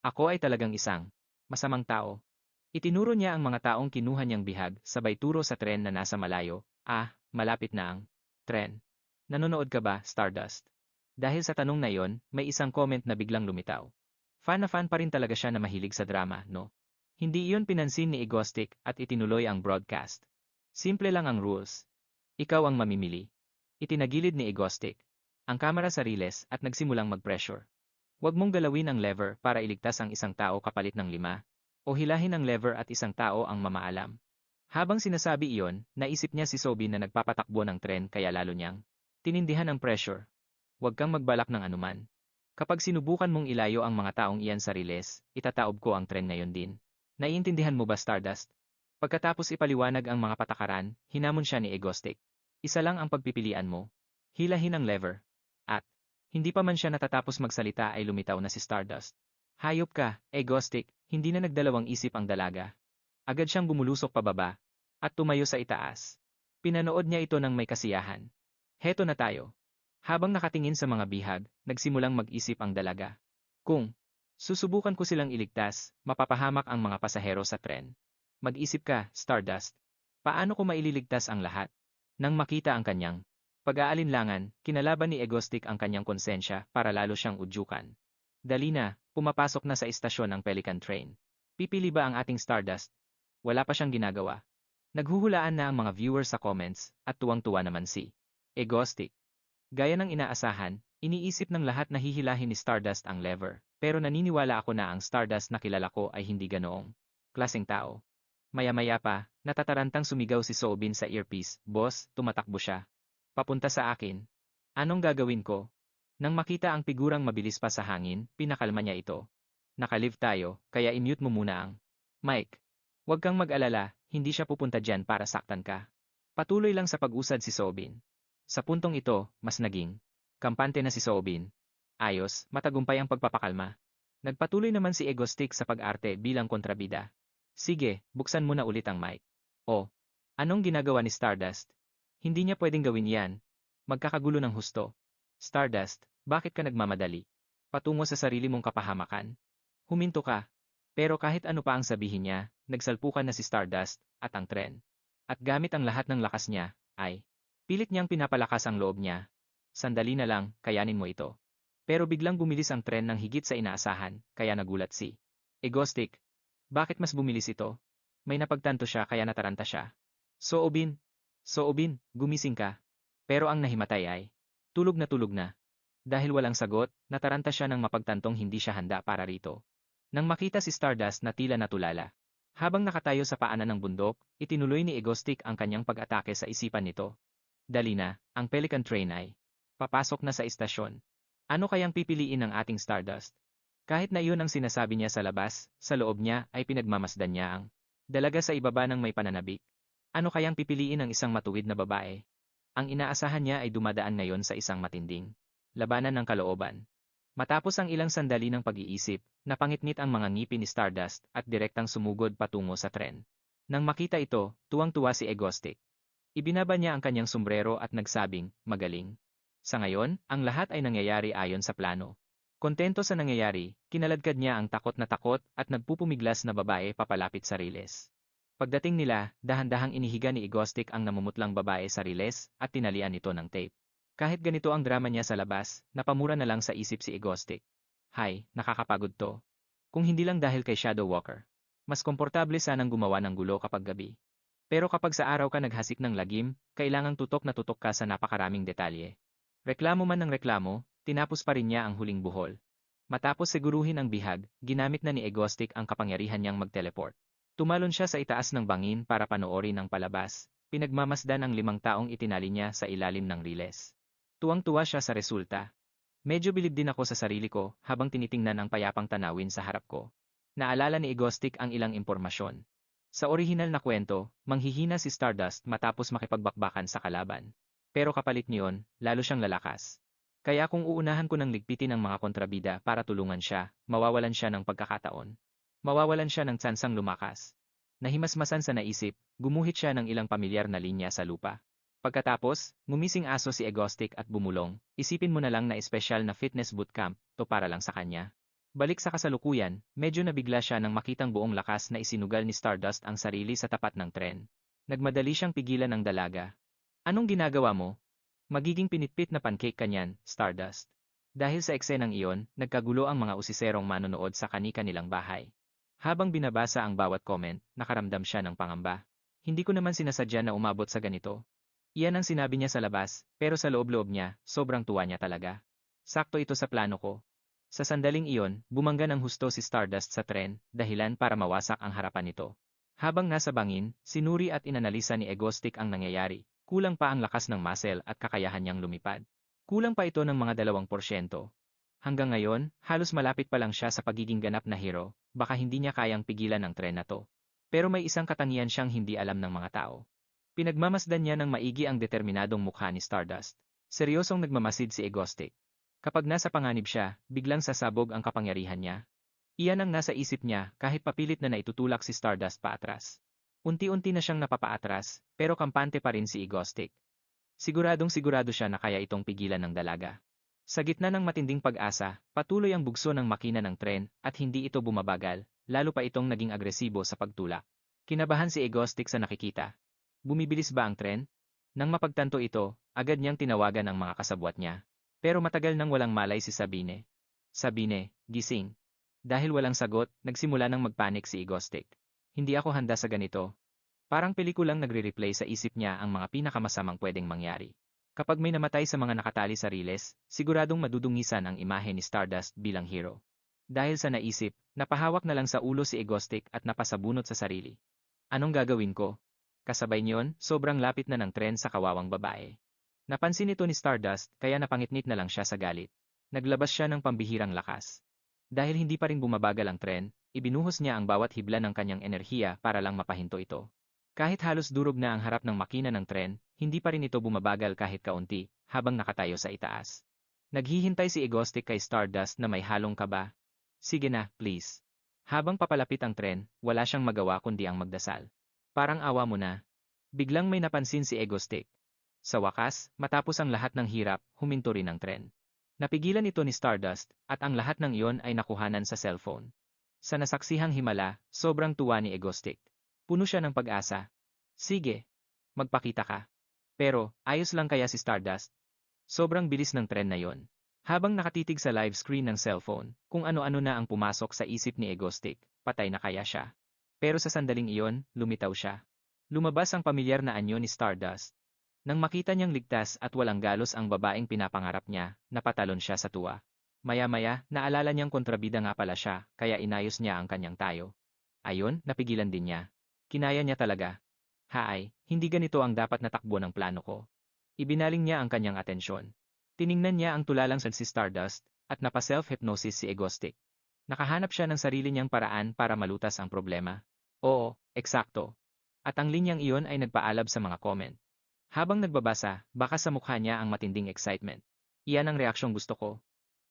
Ako ay talagang isang masamang tao. Itinuro niya ang mga taong kinuha niyang bihag sabay turo sa tren na nasa malayo. Malapit na ang tren. Nanonood ka ba, Stardust? Dahil sa tanong na iyon, may isang comment na biglang lumitaw. Fan na fan pa rin talaga siya na mahilig sa drama, no? Hindi iyon pinansin ni Egostic at itinuloy ang broadcast. Simple lang ang rules. Ikaw ang mamimili. Itinagilid ni Egostic ang kamera sa riles at nagsimulang mag-pressure. Huwag mong galawin ang lever para iligtas ang isang tao kapalit ng 5, o hilahin ang lever at isang tao ang mamaalam. Habang sinasabi iyon, naisip niya si Sobi na nagpapatakbo ng tren kaya lalo niyang tinindihan ang pressure. Huwag kang magbalak ng anuman. Kapag sinubukan mong ilayo ang mga taong iyan sa riles, itataob ko ang tren ngayon din. Naiintindihan mo ba, Stardust? Pagkatapos ipaliwanag ang mga patakaran, hinamon siya ni Egostic. Isa lang ang pagpipilian mo. Hilahin ang lever. At, hindi pa man siya natatapos magsalita ay lumitaw na si Stardust. Hayop ka, Egostic, hindi na nagdalawang isip ang dalaga. Agad siyang bumulusok pababa, at tumayo sa itaas. Pinanood niya ito ng may kasiyahan. Heto na tayo. Habang nakatingin sa mga bihag, nagsimulang mag-isip ang dalaga. Kung susubukan ko silang iligtas, mapapahamak ang mga pasahero sa tren. Mag-isip ka, Stardust. Paano ko maililigtas ang lahat? Nang makita ang kanyang pag-aalinlangan, kinalaban ni Egostic ang kanyang konsensya para lalo siyang udyukan. Dali na, pumapasok na sa istasyon ang Pelican Train. Pipili ba ang ating Stardust? Wala pa siyang ginagawa. Naghuhulaan na ang mga viewers sa comments, at tuwang-tuwa naman si Egostic. Gaya ng inaasahan, iniisip ng lahat na hihilahin ni Stardust ang lever, pero naniniwala ako na ang Stardust na kilala ko ay hindi ganoong klaseng tao. Maya-maya pa, natatarantang sumigaw si Soobin sa earpiece, "Boss, tumatakbo siya. Papunta sa akin. Anong gagawin ko?" Nang makita ang figurang mabilis pa sa hangin, pinakalma niya ito. "Nakalive tayo, kaya i-mute mo muna ang mic. Huwag kang mag-alala, hindi siya pupunta dyan para saktan ka." Patuloy lang sa pag-usad si Soobin. Sa puntong ito, mas naging kampante na si Soobin. Ayos, matagumpay ang pagpapakalma. Nagpatuloy naman si Egostic sa pag-arte bilang kontrabida. "Sige, buksan mo na ulit ang mic." "Oh, anong ginagawa ni Stardust? Hindi niya pwedeng gawin yan. Magkakagulo ng husto." "Stardust, bakit ka nagmamadali? Patungo sa sarili mong kapahamakan. Huminto ka." Pero kahit ano pa ang sabihin niya, nagsalpukan na si Stardust at ang tren. At gamit ang lahat ng lakas niya, ay pilit niyang pinapalakas ang loob niya. "Sandali na lang, kayanin mo ito." Pero biglang bumilis ang tren ng higit sa inaasahan, kaya nagulat si Egostic. Bakit mas bumilis ito? May napagtanto siya kaya nataranta siya. "Soobin! Soobin, gumising ka." Pero ang nahimatay ay tulog na tulog na. Dahil walang sagot, nataranta siya nang mapagtantong hindi siya handa para rito. Nang makita si Stardust na tila natulala. Habang nakatayo sa paanan ng bundok, itinuloy ni Egostic ang kanyang pag-atake sa isipan nito. Dali na, ang Pelican Train ay papasok na sa istasyon. Ano kayang pipiliin ng ating Stardust? Kahit na iyon ang sinasabi niya sa labas, sa loob niya ay pinagmamasdan niya ang dalaga sa ibaba ng may pananabik. Ano kayang pipiliin ng isang matuwid na babae? Ang inaasahan niya ay dumadaan ngayon sa isang matinding labanan ng kalooban. Matapos ang ilang sandali ng pag-iisip, napangitngit ang mga ngipin ni Stardust at direktang sumugod patungo sa tren. Nang makita ito, tuwang-tuwa si Egostic. Ibinaba niya ang kanyang sombrero at nagsabing, "Magaling." Sa ngayon, ang lahat ay nangyayari ayon sa plano. Kontento sa nangyayari, kinaladkad niya ang takot na takot at nagpupumiglas na babae papalapit sa riles. Pagdating nila, dahan-dahang inihiga ni Egostic ang namumutlang babae sa riles at tinalian ito ng tape. Kahit ganito ang drama niya sa labas, napamura na lang sa isip si Egostic. "Hay, nakakapagod to. Kung hindi lang dahil kay Shadow Walker. Mas komportable sanang gumawa ng gulo kapag gabi. Pero kapag sa araw ka naghasik ng lagim, kailangang tutok na tutok ka sa napakaraming detalye." Reklamo man ng reklamo, tinapos pa rin niya ang huling buhol. Matapos siguruhin ang bihag, ginamit na ni Egostic ang kapangyarihan niyang mag-teleport. Tumalon siya sa itaas ng bangin para panoorin ang palabas. Pinagmamasdan ang 5 taong itinali niya sa ilalim ng riles. Tuwang-tuwa siya sa resulta. "Medyo bilib din ako sa sarili ko habang tinitingnan ang payapang tanawin sa harap ko." Naalala ni Egostic ang ilang impormasyon. Sa orihinal na kwento, manghihina si Stardust matapos makipagbakbakan sa kalaban. Pero kapalit niyon, lalo siyang lalakas. Kaya kung uunahan ko ng ligpitin ang mga kontrabida para tulungan siya, mawawalan siya ng pagkakataon. Mawawalan siya ng tsansang lumakas. Nahimasmasan sa naisip, gumuhit siya ng ilang pamilyar na linya sa lupa. Pagkatapos, ngumising aso si Egostic at bumulong, "Isipin mo na lang na espesyal na fitness bootcamp, to para lang sa kanya." Balik sa kasalukuyan, medyo nabigla siya nang makitang buong lakas na isinugal ni Stardust ang sarili sa tapat ng tren. Nagmadali siyang pigilan ng dalaga. "Anong ginagawa mo? Magiging pinitpit na pancake kanyan, Stardust." Dahil sa eksenang iyon, nagkagulo ang mga usiserong manonood sa kani-kanilang bahay. Habang binabasa ang bawat comment, nakaramdam siya ng pangamba. "Hindi ko naman sinasadya na umabot sa ganito." Iyan ang sinabi niya sa labas, pero sa loob-loob niya, sobrang tuwa niya talaga. Sakto ito sa plano ko. Sa sandaling iyon, bumangga ng husto si Stardust sa tren, dahilan para mawasak ang harapan nito. Habang nasa bangin, sinuri at inanalisa ni Egostic ang nangyayari. Kulang pa ang lakas ng muscle at kakayahan niyang lumipad. Kulang pa ito ng mga 2%. Hanggang ngayon, halos malapit pa lang siya sa pagiging ganap na hero, baka hindi niya kayang pigilan ang tren na to. Pero may isang katangian siyang hindi alam ng mga tao. Pinagmamasdan niya ng maigi ang determinadong mukha ni Stardust. Seryosong nagmamasid si Egostic. Kapag nasa panganib siya, biglang sasabog ang kapangyarihan niya. Iyan ang nasa isip niya kahit papilit na naitutulak si Stardust paatras. Unti-unti na siyang napapaatras, pero kampante pa rin si Egostic. Siguradong sigurado siya na kaya itong pigilan ng dalaga. Sa gitna ng matinding pag-asa, patuloy ang bugso ng makina ng tren at hindi ito bumabagal, lalo pa itong naging agresibo sa pagtulak. Kinabahan si Egostic sa nakikita. Bumibilis ba ang tren? Nang mapagtanto ito, agad niyang tinawagan ang mga kasabwat niya. Pero matagal nang walang malay si Sabine. "Sabine, gising." Dahil walang sagot, nagsimula nang magpanik si Egostic. "Hindi ako handa sa ganito." Parang pelikulang nagre-replay sa isip niya ang mga pinakamasamang pwedeng mangyari. Kapag may namatay sa mga nakatali sa riles, siguradong madudungisan ang imahe ni Stardust bilang hero. Dahil sa naisip, napahawak na lang sa ulo si Egostic at napasabunot sa sarili. Anong gagawin ko? Kasabay niyon, sobrang lapit na ng tren sa kawawang babae. Napansin ito ni Stardust, kaya napangitnit na lang siya sa galit. Naglabas siya ng pambihirang lakas. Dahil hindi pa rin bumabagal ang tren, ibinuhos niya ang bawat hibla ng kanyang enerhiya para lang mapahinto ito. Kahit halos durog na ang harap ng makina ng tren, hindi pa rin ito bumabagal kahit kaunti, habang nakatayo sa itaas. Naghihintay si Egostic kay Stardust na may halong kaba. Sige na, please. Habang papalapit ang tren, wala siyang magawa kundi ang magdasal. Parang awa mo na. Biglang may napansin si Egostic. Sa wakas, matapos ang lahat ng hirap, huminto rin ang tren. Napigilan ito ni Stardust, at ang lahat ng iyon ay nakuhanan sa cellphone. Sa nasaksihang himala, sobrang tuwa ni Egostic. Puno siya ng pag-asa. Sige, magpakita ka. Pero, ayos lang kaya si Stardust? Sobrang bilis ng tren na yon. Habang nakatitig sa live screen ng cellphone, kung ano-ano na ang pumasok sa isip ni Egostic, patay na kaya siya. Pero sa sandaling iyon, lumitaw siya. Lumabas ang pamilyar na anyo ni Stardust. Nang makita niyang ligtas at walang galos ang babaeng pinapangarap niya, napatalon siya sa tuwa. Maya-maya, naalala niyang kontrabida nga pala siya, kaya inayos niya ang kanyang tayo. Ayon, napigilan din niya. Kinaya niya talaga. Haay, hindi ganito ang dapat na takbo ng plano ko. Ibinaling niya ang kanyang atensyon. Tiningnan niya ang tulalang si Stardust, at napa-self-hypnosis si Egostic. Nakahanap siya ng sarili niyang paraan para malutas ang problema. Oo, eksakto. At ang linyang iyon ay nagpaalab sa mga comment. Habang nagbabasa, baka sa mukha niya ang matinding excitement. Iyan ang reaksyong gusto ko.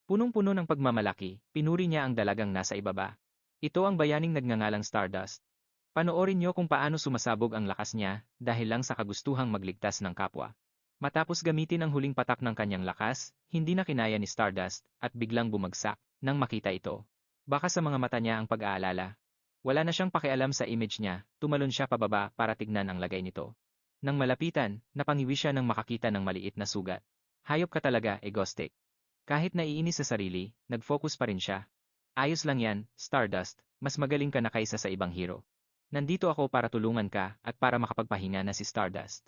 Punong-puno ng pagmamalaki, pinuri niya ang dalagang nasa ibaba. Ito ang bayaning nagngangalang Stardust. Panoorin niyo kung paano sumasabog ang lakas niya dahil lang sa kagustuhang magligtas ng kapwa. Matapos gamitin ang huling patak ng kanyang lakas, hindi na kinaya ni Stardust at biglang bumagsak nang makita ito. Baka sa mga mata niya ang pag-aalala. Wala na siyang pakialam sa image niya, tumalon siya pababa para tignan ang lagay nito. Nang malapitan, napangiwi siya nang makakita ng maliit na sugat. Hayop ka talaga, Egostic. Kahit naiinis sa sarili, nag-focus pa rin siya. Ayos lang yan, Stardust, mas magaling ka na kaysa sa ibang hero. Nandito ako para tulungan ka at para makapagpahinga na si Stardust.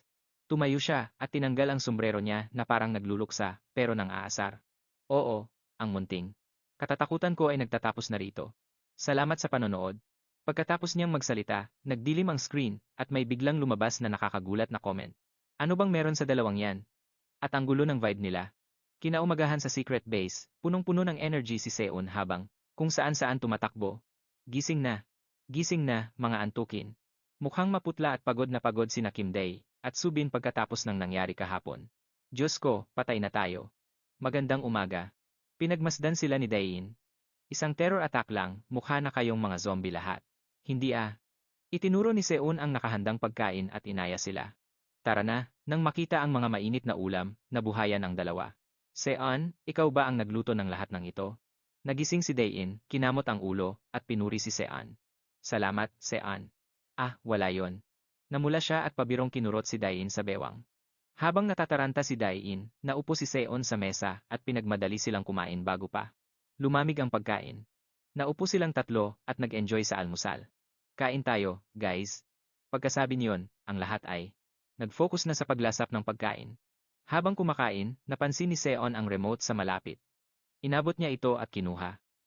Tumayo siya at tinanggal ang sombrero niya na parang nagluluksa, pero nang aasar. Oo, ang munting. Katatakutan ko ay nagtatapos na rito. Salamat sa panonood. Pagkatapos niyang magsalita, nagdilim ang screen at may biglang lumabas na nakakagulat na comment. Ano bang meron sa dalawang yan? At ang gulo ng vibe nila. Kinaumagahan sa secret base, punong-puno ng energy si Seon habang kung saan-saan tumatakbo. Gising na, mga antukin. Mukhang maputla at pagod sina Kim Dae at Subin pagkatapos ng nangyari kahapon. Diyos ko, patay na tayo. Magandang umaga. Pinagmasdan sila ni Daein. Isang terror attack lang, mukha na kayong mga zombie lahat. Hindi ah. Itinuro ni Seon ang nakahandang pagkain at inaya sila. Tara na, nang makita ang mga mainit na ulam, nabuhayan ang dalawa. Seon, ikaw ba ang nagluto ng lahat ng ito? Nagising si Daein, kinamot ang ulo, at pinuri si Seon. Salamat, Seon. Ah, wala yon. Namula siya at pabirong kinurot si Daein sa bewang. Habang natataranta si Daein, naupo si Seon sa mesa at pinagmadali silang kumain bago pa. Lumamig ang pagkain. Naupo silang tatlo at nag-enjoy sa almusal. Kain tayo, guys. Pagkasabi niyon, ang lahat ay nag-focus na sa paglasap ng pagkain. Habang kumakain, napansin ni Seon ang remote sa malapit. Inabot niya ito at kinuha.